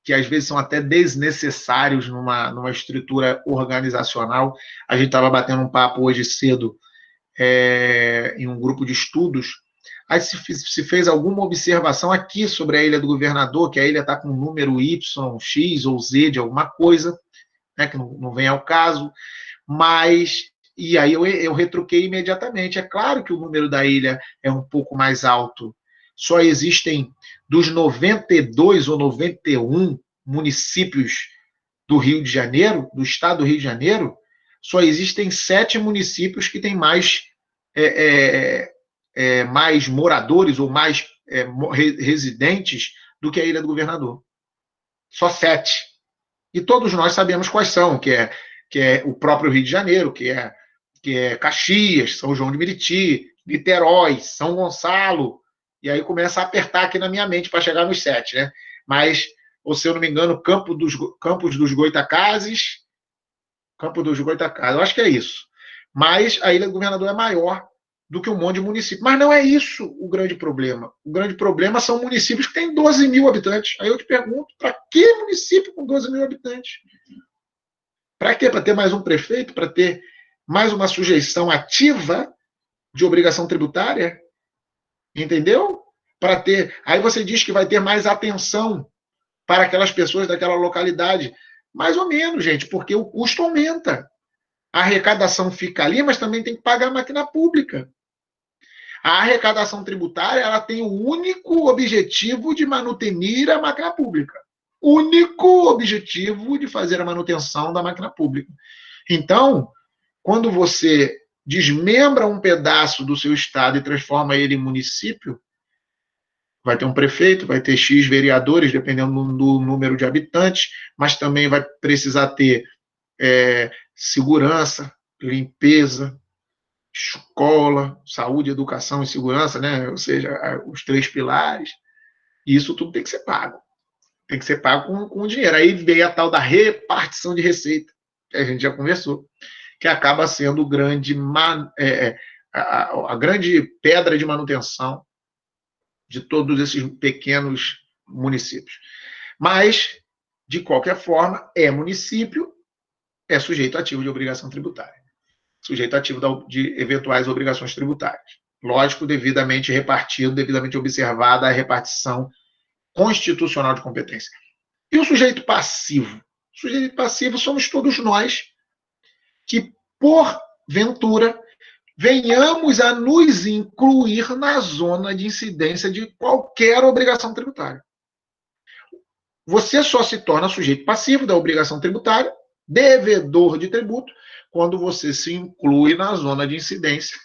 que às vezes são até desnecessários numa estrutura organizacional. A gente estava batendo um papo hoje cedo em um grupo de estudos, aí se fez alguma observação aqui sobre a Ilha do Governador, que a ilha está com um número Y, X ou Z de alguma coisa, né, que não vem ao caso, mas... E aí eu retruquei imediatamente. É claro que o número da ilha é um pouco mais alto. Só existem, dos 92 ou 91 municípios do Rio de Janeiro, do estado do Rio de Janeiro, só existem 7 municípios que têm mais moradores ou mais residentes do que a Ilha do Governador. Só 7. E todos nós sabemos quais são, que é o próprio Rio de Janeiro, que é Caxias, São João de Meriti, Niterói, São Gonçalo, e aí começa a apertar aqui na minha mente para chegar nos 7, né? Mas, ou se eu não me engano, Campos dos Goitacazes, eu acho que é isso. Mas a Ilha do Governador é maior do que um monte de municípios. Mas não é isso o grande problema. O grande problema são municípios que têm 12 mil habitantes. Aí eu te pergunto, para que município com 12 mil habitantes? Para quê? Para ter mais um prefeito? Para ter mais uma sujeição ativa de obrigação tributária? Entendeu? Para ter. Aí você diz que vai ter mais atenção para aquelas pessoas daquela localidade. Mais ou menos, gente, porque o custo aumenta. A arrecadação fica ali, mas também tem que pagar a máquina pública. A arrecadação tributária ela tem o único objetivo de manutenir a máquina pública. Único objetivo de fazer a manutenção da máquina pública. Então, quando você desmembra um pedaço do seu estado e transforma ele em município, vai ter um prefeito, vai ter X vereadores, dependendo do número de habitantes, mas também vai precisar ter segurança, limpeza, escola, saúde, educação e segurança, né? Ou seja, os 3 pilares. E isso tudo tem que ser pago. Tem que ser pago com dinheiro. Aí vem a tal da repartição de receita, que a gente já conversou, que acaba sendo a grande pedra de manutenção de todos esses pequenos municípios. Mas, de qualquer forma, é município, é sujeito ativo de obrigação tributária. Sujeito ativo de eventuais obrigações tributárias. Lógico, devidamente repartido, devidamente observada a repartição constitucional de competência. E o sujeito passivo? O sujeito passivo somos todos nós que, porventura, venhamos a nos incluir na zona de incidência de qualquer obrigação tributária. Você só se torna sujeito passivo da obrigação tributária, devedor de tributo, quando você se inclui na zona de incidência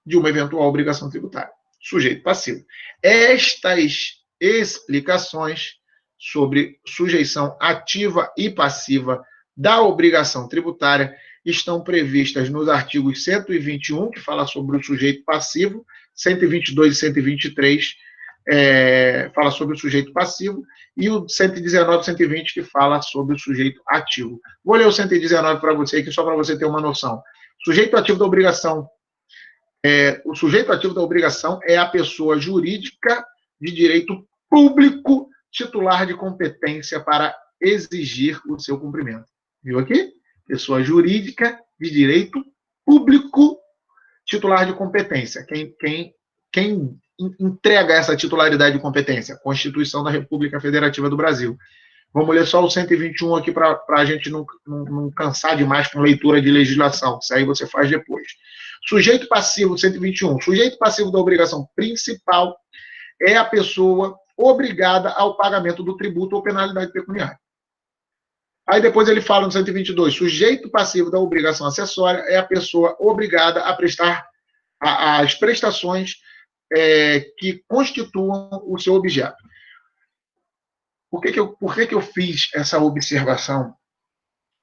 de uma eventual obrigação tributária. Sujeito passivo. Estas explicações sobre sujeição ativa e passiva da obrigação tributária estão previstas nos artigos 121, que fala sobre o sujeito passivo, 122 e 123 fala sobre o sujeito passivo, e o 119 e 120 que fala sobre o sujeito ativo. Vou ler o 119 para você aqui, só para você ter uma noção. Sujeito ativo da obrigação. O sujeito ativo da obrigação é a pessoa jurídica de direito público titular de competência para exigir o seu cumprimento. Viu aqui? Pessoa jurídica de direito público titular de competência. Quem entrega essa titularidade de competência? Constituição da República Federativa do Brasil. Vamos ler só o 121 aqui para a gente não cansar demais com leitura de legislação. Isso aí você faz depois. Sujeito passivo, 121. Sujeito passivo da obrigação principal é a pessoa obrigada ao pagamento do tributo ou penalidade pecuniária. Aí depois ele fala no 122, sujeito passivo da obrigação acessória é a pessoa obrigada a prestar as prestações que constituam o seu objeto. Por que eu fiz essa observação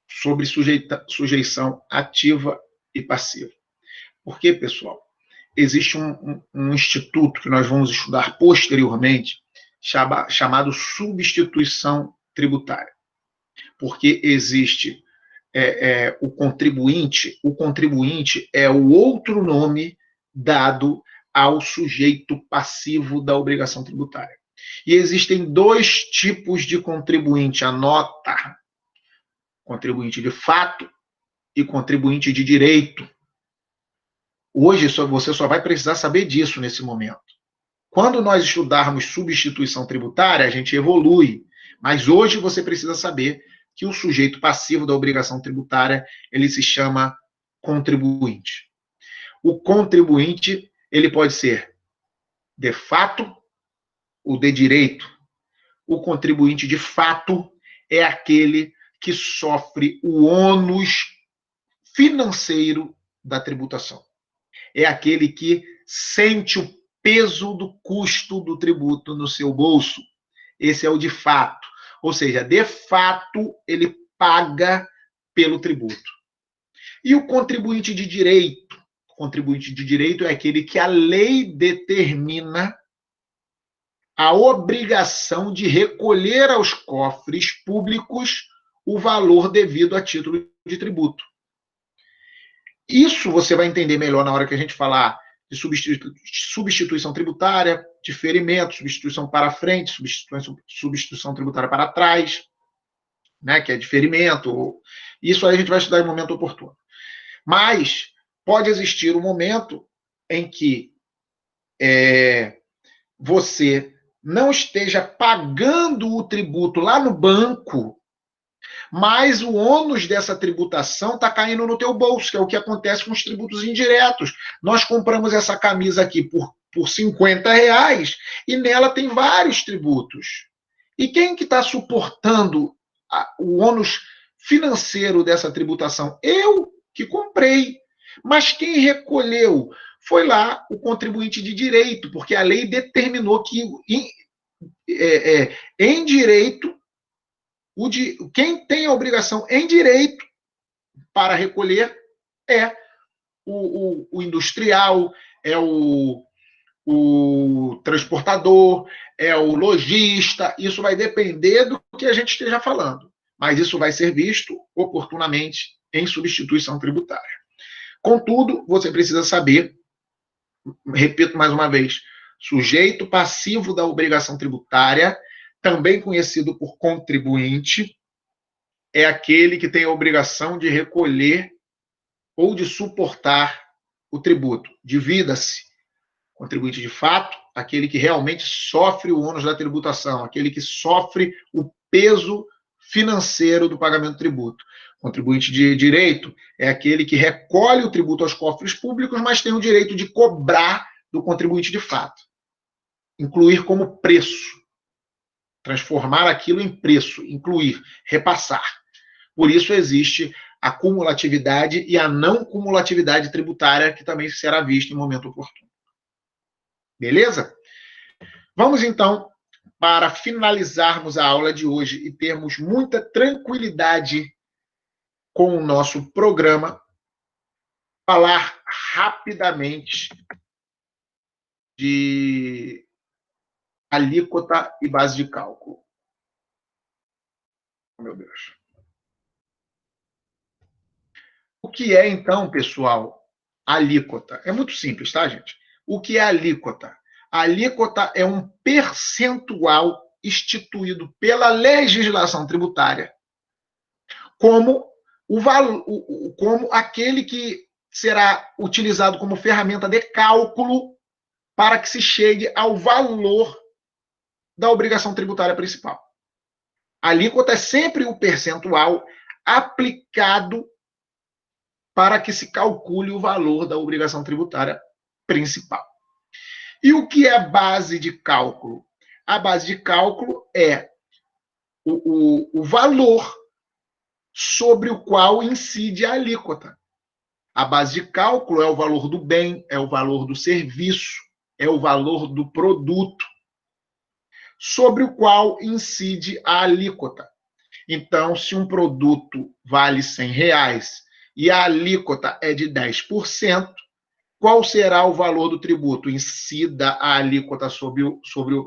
sobre sujeição ativa e passiva? Porque, pessoal, existe um instituto que nós vamos estudar posteriormente, chamado substituição tributária. Porque existe o contribuinte é o outro nome dado ao sujeito passivo da obrigação tributária. E existem 2 tipos de contribuinte, anota: contribuinte de fato e contribuinte de direito. Hoje você só vai precisar saber disso nesse momento. Quando nós estudarmos substituição tributária, a gente evolui, mas hoje você precisa saber que o sujeito passivo da obrigação tributária, ele se chama contribuinte. O contribuinte, ele pode ser de fato ou de direito. O contribuinte de fato é aquele que sofre o ônus financeiro da tributação. É aquele que sente o peso do custo do tributo no seu bolso. Esse é o de fato. Ou seja, de fato, ele paga pelo tributo. E o contribuinte de direito? O contribuinte de direito é aquele que a lei determina a obrigação de recolher aos cofres públicos o valor devido a título de tributo. Isso você vai entender melhor na hora que a gente falar de substituição tributária, diferimento, substituição para frente, substituição tributária para trás, né, que é diferimento, Isso aí a gente vai estudar em momento oportuno. Mas pode existir um momento em que você não esteja pagando o tributo lá no banco, mas o ônus dessa tributação está caindo no teu bolso, que é o que acontece com os tributos indiretos. Nós compramos essa camisa aqui por R$ 50 e nela tem vários tributos. E quem que está suportando o ônus financeiro dessa tributação? Eu que comprei. Mas quem recolheu foi lá o contribuinte de direito, porque a lei determinou que em direito, quem tem a obrigação em direito para recolher é o industrial, é o transportador, é o lojista. Isso vai depender do que a gente esteja falando, mas isso vai ser visto oportunamente em substituição tributária. Contudo, você precisa saber, repito mais uma vez, sujeito passivo da obrigação tributária, também conhecido por contribuinte, é aquele que tem a obrigação de recolher ou de suportar o tributo. Divida-se. Contribuinte de fato, aquele que realmente sofre o ônus da tributação, aquele que sofre o peso financeiro do pagamento do tributo. Contribuinte de direito é aquele que recolhe o tributo aos cofres públicos, mas tem o direito de cobrar do contribuinte de fato. Incluir como preço. Transformar aquilo em preço. Incluir. Repassar. Por isso existe a cumulatividade e a não cumulatividade tributária, que também será vista em momento oportuno. Beleza? Vamos, então, para finalizarmos a aula de hoje e termos muita tranquilidade com o nosso programa, falar rapidamente de alíquota e base de cálculo. Meu Deus. O que é, então, pessoal, alíquota? É muito simples, tá, gente? O que é alíquota? A alíquota é um percentual instituído pela legislação tributária como como aquele que será utilizado como ferramenta de cálculo para que se chegue ao valor da obrigação tributária principal. A alíquota é sempre o percentual aplicado para que se calcule o valor da obrigação tributária principal. E o que é base de cálculo? A base de cálculo é o valor sobre o qual incide a alíquota. A base de cálculo é o valor do bem, é o valor do serviço, é o valor do produto, sobre o qual incide a alíquota. Então, se um produto vale R$ 100 e a alíquota é de 10%, qual será o valor do tributo? Incida a alíquota sobre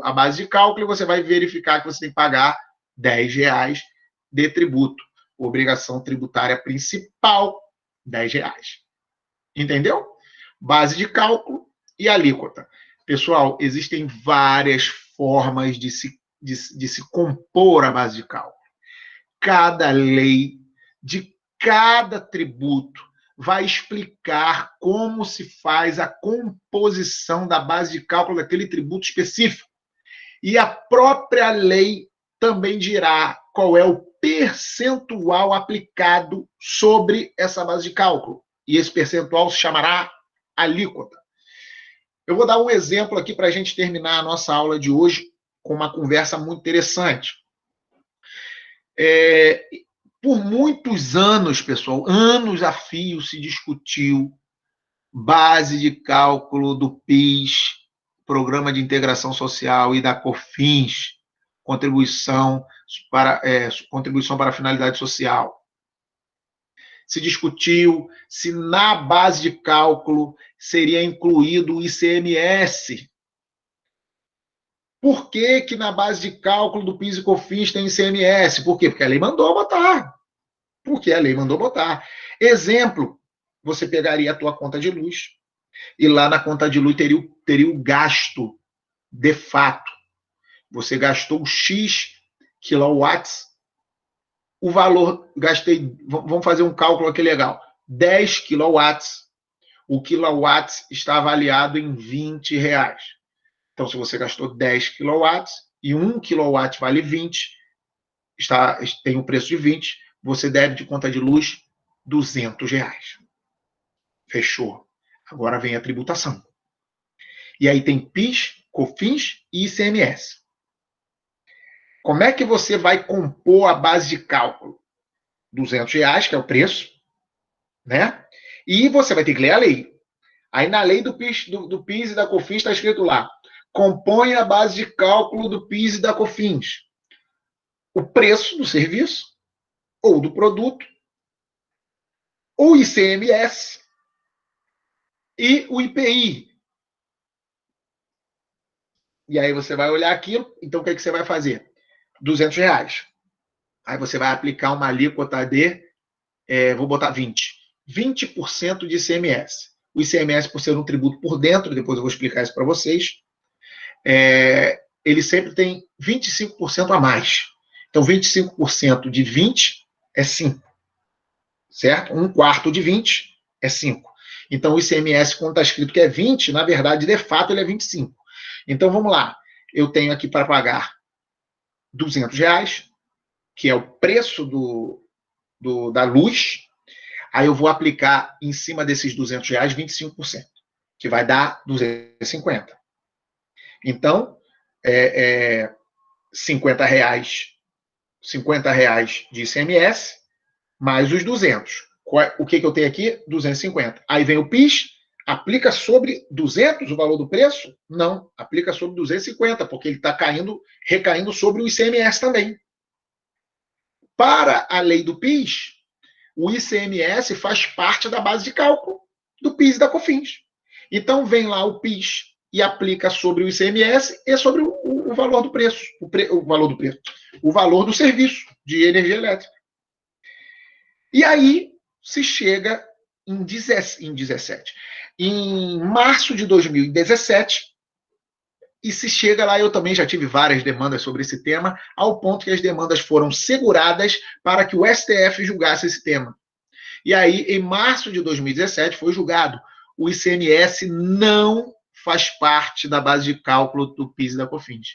a base de cálculo e você vai verificar que você tem que pagar R$ 10 de tributo. Obrigação tributária principal, R$ 10. Entendeu? Base de cálculo e alíquota. Pessoal, existem várias formas de se compor a base de cálculo. Cada lei de cada tributo vai explicar como se faz a composição da base de cálculo daquele tributo específico. E a própria lei também dirá qual é o percentual aplicado sobre essa base de cálculo. E esse percentual se chamará alíquota. Eu vou dar um exemplo aqui para a gente terminar a nossa aula de hoje com uma conversa muito interessante. Por muitos anos, pessoal, anos a fio se discutiu base de cálculo do PIS, Programa de Integração Social, e da COFINS, contribuição para a finalidade social. Se discutiu se na base de cálculo seria incluído o ICMS. Por que na base de cálculo do PIS e COFINS tem ICMS? Por quê? Porque a lei mandou botar. Porque a lei mandou botar. Exemplo, você pegaria a tua conta de luz e lá na conta de luz teria o gasto de fato. Você gastou X quilowatts o valor, gastei, vamos fazer um cálculo aqui legal, 10 quilowatts, o quilowatt está avaliado em R$20. Então, se você gastou 10 quilowatts e 1 quilowatt vale 20, tem um preço de 20, você deve de conta de luz R$200. Fechou. Agora vem a tributação. E aí tem PIS, COFINS e ICMS. Como é que você vai compor a base de cálculo? R$200, que é o preço, né? E você vai ter que ler a lei. Aí na lei do PIS e da COFINS está escrito lá: compõe a base de cálculo do PIS e da COFINS o preço do serviço ou do produto, o ICMS e o IPI. E aí você vai olhar aquilo, então o que, é que você vai fazer? R$200. Aí você vai aplicar uma alíquota de, vou botar 20% de ICMS. O ICMS, por ser um tributo por dentro, depois eu vou explicar isso para vocês, ele sempre tem 25% a mais. Então, 25% de 20 é 5, certo? 1/4 de 20 é 5. Então, o ICMS, quando está escrito que é 20, na verdade, de fato, ele é 25. Então, vamos lá. Eu tenho aqui para pagar R$200, que é o preço da luz. Aí eu vou aplicar em cima desses R$200 25%, que vai dar 250. Então, R$50 de ICMS mais os 200. O que eu tenho aqui? 250. Aí vem o PIS, aplica sobre 200 o valor do preço? Não, aplica sobre 250, porque ele está recaindo sobre o ICMS também. Para a lei do PIS, o ICMS faz parte da base de cálculo do PIS e da COFINS. Então vem lá o PIS e aplica sobre o ICMS e sobre o valor do preço, o valor do serviço de energia elétrica. E aí se chega em março de 2017, e se chega lá, eu também já tive várias demandas sobre esse tema, ao ponto que as demandas foram seguradas para que o STF julgasse esse tema. E aí, em março de 2017, foi julgado. O ICMS não faz parte da base de cálculo do PIS e da COFINS.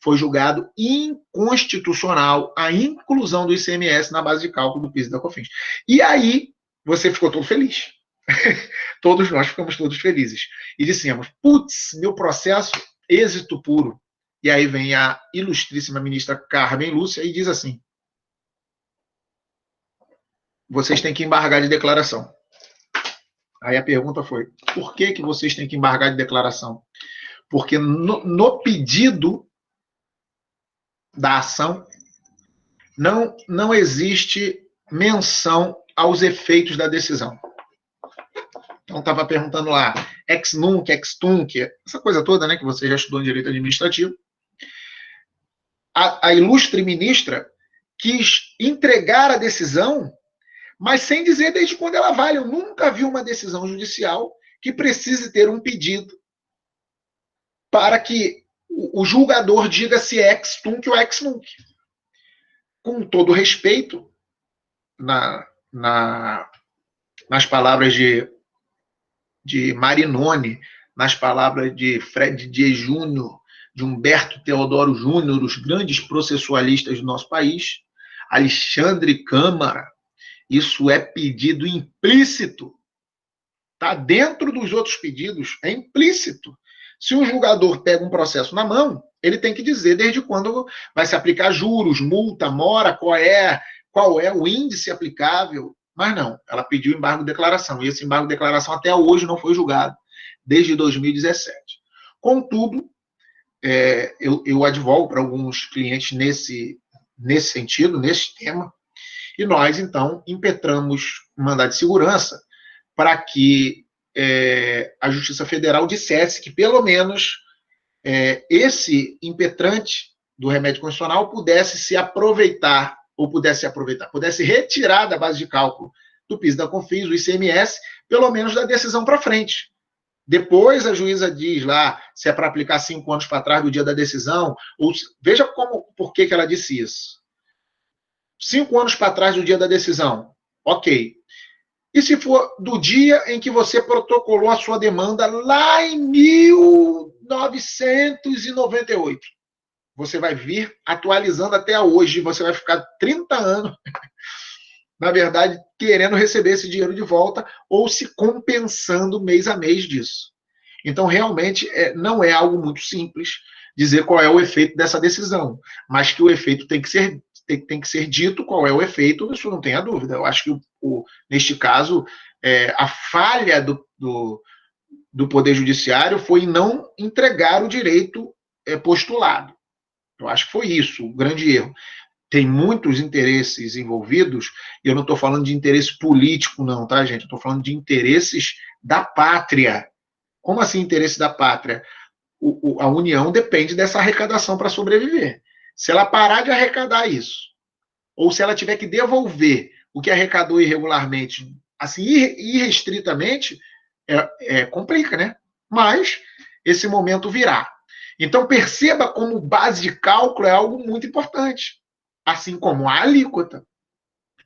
Foi julgado inconstitucional a inclusão do ICMS na base de cálculo do PIS e da COFINS. E aí, você ficou todo feliz. Todos nós ficamos todos felizes. E dissemos, putz, meu processo, êxito puro. E aí vem a ilustríssima ministra Carmen Lúcia e diz assim: vocês têm que embargar de declaração. Aí a pergunta foi, por que vocês têm que embargar de declaração? Porque no pedido da ação não existe menção aos efeitos da decisão. Então, estava perguntando lá, ex nunc, ex tunc, essa coisa toda, né, que você já estudou em direito administrativo. A ilustre ministra quis entregar a decisão, mas sem dizer desde quando ela vale. Eu nunca vi uma decisão judicial que precise ter um pedido para que o julgador diga se é ex tunc ou ex nunc. Com todo respeito, nas palavras de Marinoni, nas palavras de Fred Dias Júnior, de Humberto Teodoro Júnior, os grandes processualistas do nosso país, Alexandre Câmara, isso é pedido implícito. Está dentro dos outros pedidos, é implícito. Se um julgador pega um processo na mão, ele tem que dizer desde quando vai se aplicar juros, multa, mora, qual é o índice aplicável. Mas não, ela pediu embargo de declaração, e esse embargo de declaração até hoje não foi julgado, desde 2017. Contudo, eu advogo para alguns clientes nesse sentido, nesse tema, e nós, então, impetramos um mandado de segurança para que a Justiça Federal dissesse que, pelo menos, esse impetrante do remédio constitucional pudesse retirar da base de cálculo do PIS da COFINS, do ICMS, pelo menos da decisão para frente. Depois a juíza diz lá se é para aplicar 5 anos para trás do dia da decisão. Veja por que ela disse isso. 5 anos para trás do dia da decisão. Ok. E se for do dia em que você protocolou a sua demanda lá em 1998? Você vai vir atualizando até hoje, você vai ficar 30 anos, na verdade, querendo receber esse dinheiro de volta ou se compensando mês a mês disso. Então, realmente, não é algo muito simples dizer qual é o efeito dessa decisão, mas que o efeito tem que ser dito qual é o efeito, isso não tenha dúvida. Eu acho que, neste caso, a falha do Poder Judiciário foi em não entregar o direito postulado. Eu acho que foi isso o grande erro. Tem muitos interesses envolvidos, e eu não estou falando de interesse político, não, tá, gente? Eu estou falando de interesses da pátria. Como assim interesse da pátria? A União depende dessa arrecadação para sobreviver. Se ela parar de arrecadar isso, ou se ela tiver que devolver o que arrecadou irregularmente, assim, irrestritamente, complica, né? Mas esse momento virá. Então, perceba como base de cálculo é algo muito importante. Assim como a alíquota.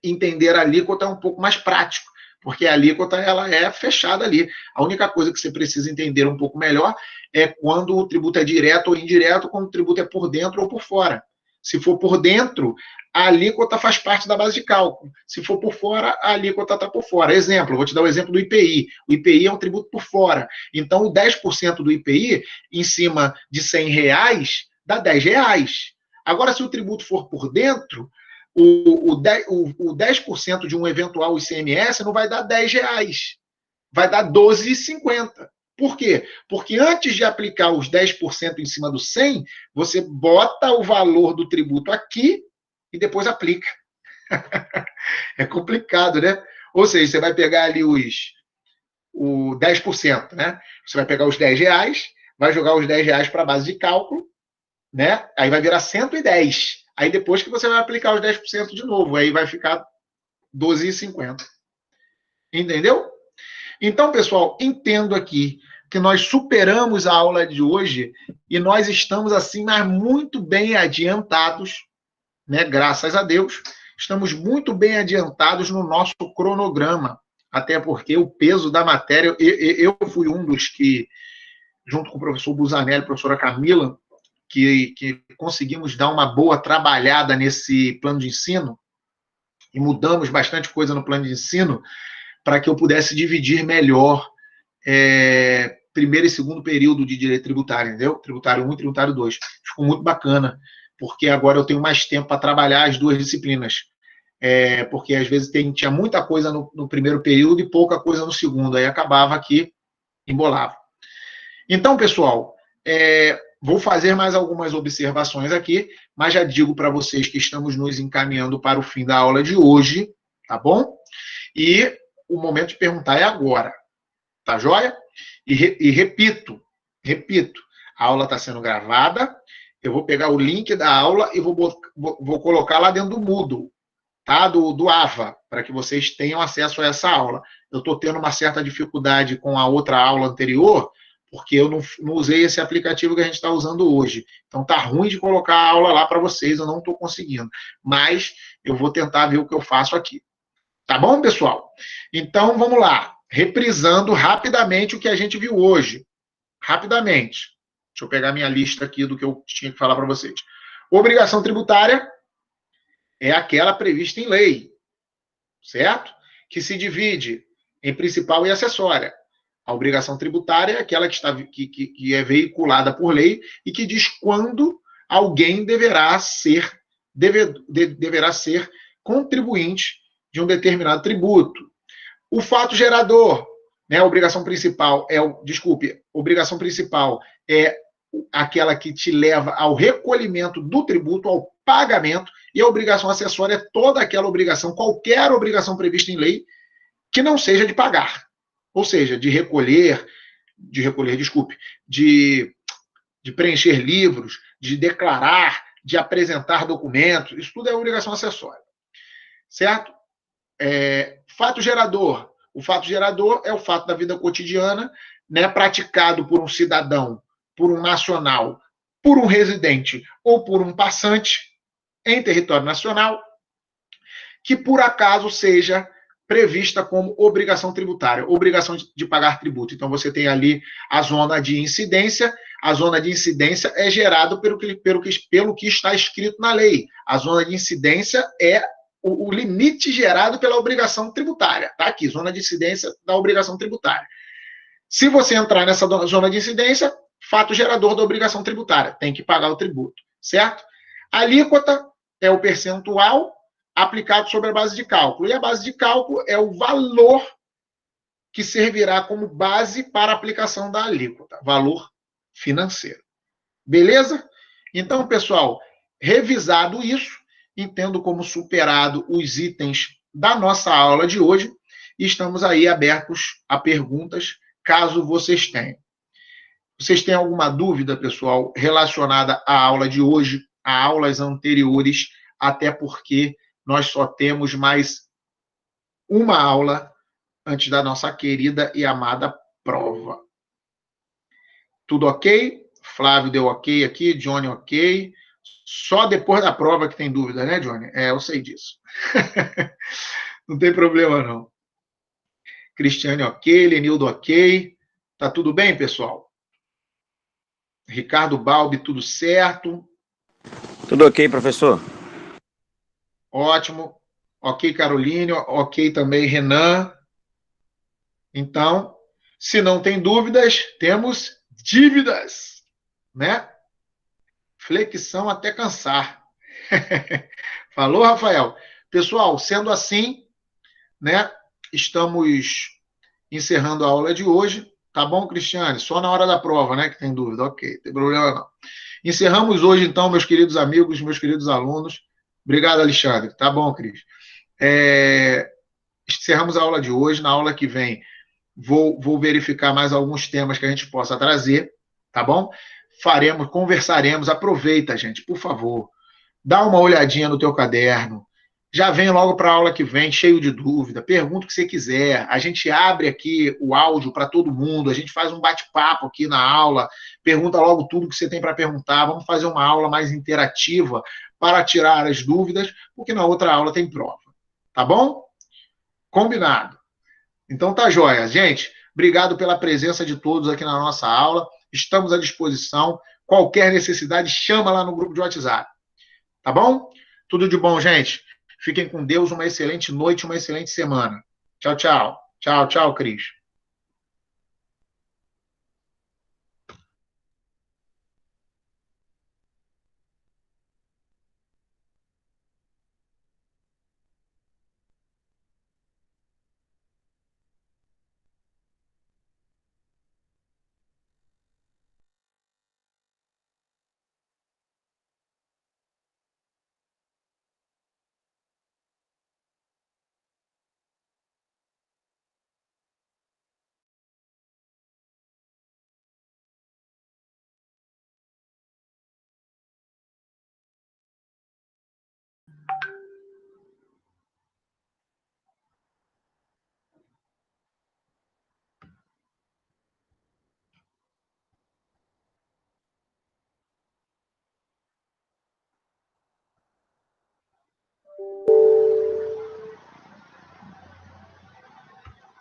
Entender a alíquota é um pouco mais prático, porque a alíquota ela é fechada ali. A única coisa que você precisa entender um pouco melhor é quando o tributo é direto ou indireto, quando o tributo é por dentro ou por fora. Se for por dentro, a alíquota faz parte da base de cálculo. Se for por fora, a alíquota está por fora. Exemplo, vou te dar o exemplo do IPI. O IPI é um tributo por fora. Então, o 10% do IPI, em cima de R$100, dá R$10. Agora, se o tributo for por dentro, o 10% de um eventual ICMS não vai dar R$10, vai dar R$12,50. Por quê? Porque antes de aplicar os 10% em cima do 100, você bota o valor do tributo aqui e depois aplica. É complicado, né? Ou seja, você vai pegar ali o 10%, né? Você vai pegar os R$10, vai jogar os R$10 para a base de cálculo, né? Aí vai virar 110. Aí depois que você vai aplicar os 10% de novo, aí vai ficar R$12,50. Entendeu? Então, pessoal, entendo aqui que nós superamos a aula de hoje e nós estamos assim, mas muito bem adiantados, né? Graças a Deus, estamos muito bem adiantados no nosso cronograma, até porque o peso da matéria, eu fui um dos que, junto com o professor Busanelli e a professora Camila, que conseguimos dar uma boa trabalhada nesse plano de ensino e mudamos bastante coisa no plano de ensino para que eu pudesse dividir melhor primeiro e segundo período de direito tributário, entendeu? Tributário 1 e tributário 2. Ficou muito bacana, porque agora eu tenho mais tempo para trabalhar as duas disciplinas. Porque às vezes tinha muita coisa no primeiro período e pouca coisa no segundo, aí acabava que embolava. Então, pessoal, vou fazer mais algumas observações aqui, mas já digo para vocês que estamos nos encaminhando para o fim da aula de hoje, tá bom? E o momento de perguntar é agora, tá joia? E repito, a aula está sendo gravada, eu vou pegar o link da aula e vou colocar lá dentro do Moodle, tá? Do AVA, para que vocês tenham acesso a essa aula. Eu estou tendo uma certa dificuldade com a outra aula anterior, porque eu não usei esse aplicativo que a gente está usando hoje. Então tá ruim de colocar a aula lá para vocês, eu não estou conseguindo. Mas eu vou tentar ver o que eu faço aqui. Tá bom, pessoal? Então vamos lá. Reprisando rapidamente o que a gente viu hoje. Rapidamente. Deixa eu pegar minha lista aqui do que eu tinha que falar para vocês. Obrigação tributária é aquela prevista em lei, certo? Que se divide em principal e acessória. A obrigação tributária é aquela que é veiculada por lei e que diz quando alguém deverá ser contribuinte de um determinado tributo. O fato gerador, né, a obrigação principal obrigação principal é aquela que te leva ao recolhimento do tributo, ao pagamento, e a obrigação acessória é toda aquela obrigação, qualquer obrigação prevista em lei, que não seja de pagar. Ou seja, de preencher livros, de declarar, de apresentar documentos, isso tudo é obrigação acessória. Certo? Fato gerador. O fato gerador é o fato da vida cotidiana, né, praticado por um cidadão, por um nacional, por um residente ou por um passante em território nacional, que por acaso seja prevista como obrigação tributária, obrigação de pagar tributo. Então, você tem ali a zona de incidência. A zona de incidência é gerada pelo que está escrito na lei. A zona de incidência é o limite gerado pela obrigação tributária. Está aqui, zona de incidência da obrigação tributária. Se você entrar nessa zona de incidência, fato gerador da obrigação tributária, tem que pagar o tributo, certo? A alíquota é o percentual aplicado sobre a base de cálculo. E a base de cálculo é o valor que servirá como base para a aplicação da alíquota, valor financeiro. Beleza? Então, pessoal, revisado isso, entendo como superado os itens da nossa aula de hoje e estamos aí abertos a perguntas, caso vocês tenham. Vocês têm alguma dúvida, pessoal, relacionada à aula de hoje, a aulas anteriores, até porque nós só temos mais uma aula antes da nossa querida e amada prova. Tudo ok? Flávio deu ok aqui, Johnny ok. Só depois da prova que tem dúvida, né, Johnny? Eu sei disso. Não tem problema, não. Cristiane ok, Lenildo ok. Tá tudo bem, pessoal? Ricardo Balbi, tudo certo?
Tudo ok, professor?
Ótimo. Ok, Caroline. Ok também, Renan. Então, se não tem dúvidas, temos dívidas, né? Flexão até cansar. Falou, Rafael? Pessoal, sendo assim, né? Estamos encerrando a aula de hoje. Tá bom, Cristiane? Só na hora da prova, né? Que tem dúvida. Ok, não tem problema não. Encerramos hoje, então, meus queridos amigos, meus queridos alunos. Obrigado, Alexandre. Tá bom, Cris? Encerramos a aula de hoje. Na aula que vem, vou verificar mais alguns temas que a gente possa trazer, tá bom? Conversaremos. Aproveita, gente, por favor. Dá uma olhadinha no teu caderno. Já vem logo para a aula que vem, cheio de dúvida. Pergunta o que você quiser. A gente abre aqui o áudio para todo mundo. A gente faz um bate-papo aqui na aula. Pergunta logo tudo que você tem para perguntar. Vamos fazer uma aula mais interativa para tirar as dúvidas, porque na outra aula tem prova. Tá bom? Combinado. Então tá joia. Gente, obrigado pela presença de todos aqui na nossa aula. Estamos à disposição. Qualquer necessidade, chama lá no grupo de WhatsApp. Tá bom? Tudo de bom, gente. Fiquem com Deus. Uma excelente noite, uma excelente semana. Tchau, tchau. Tchau, tchau, Cris.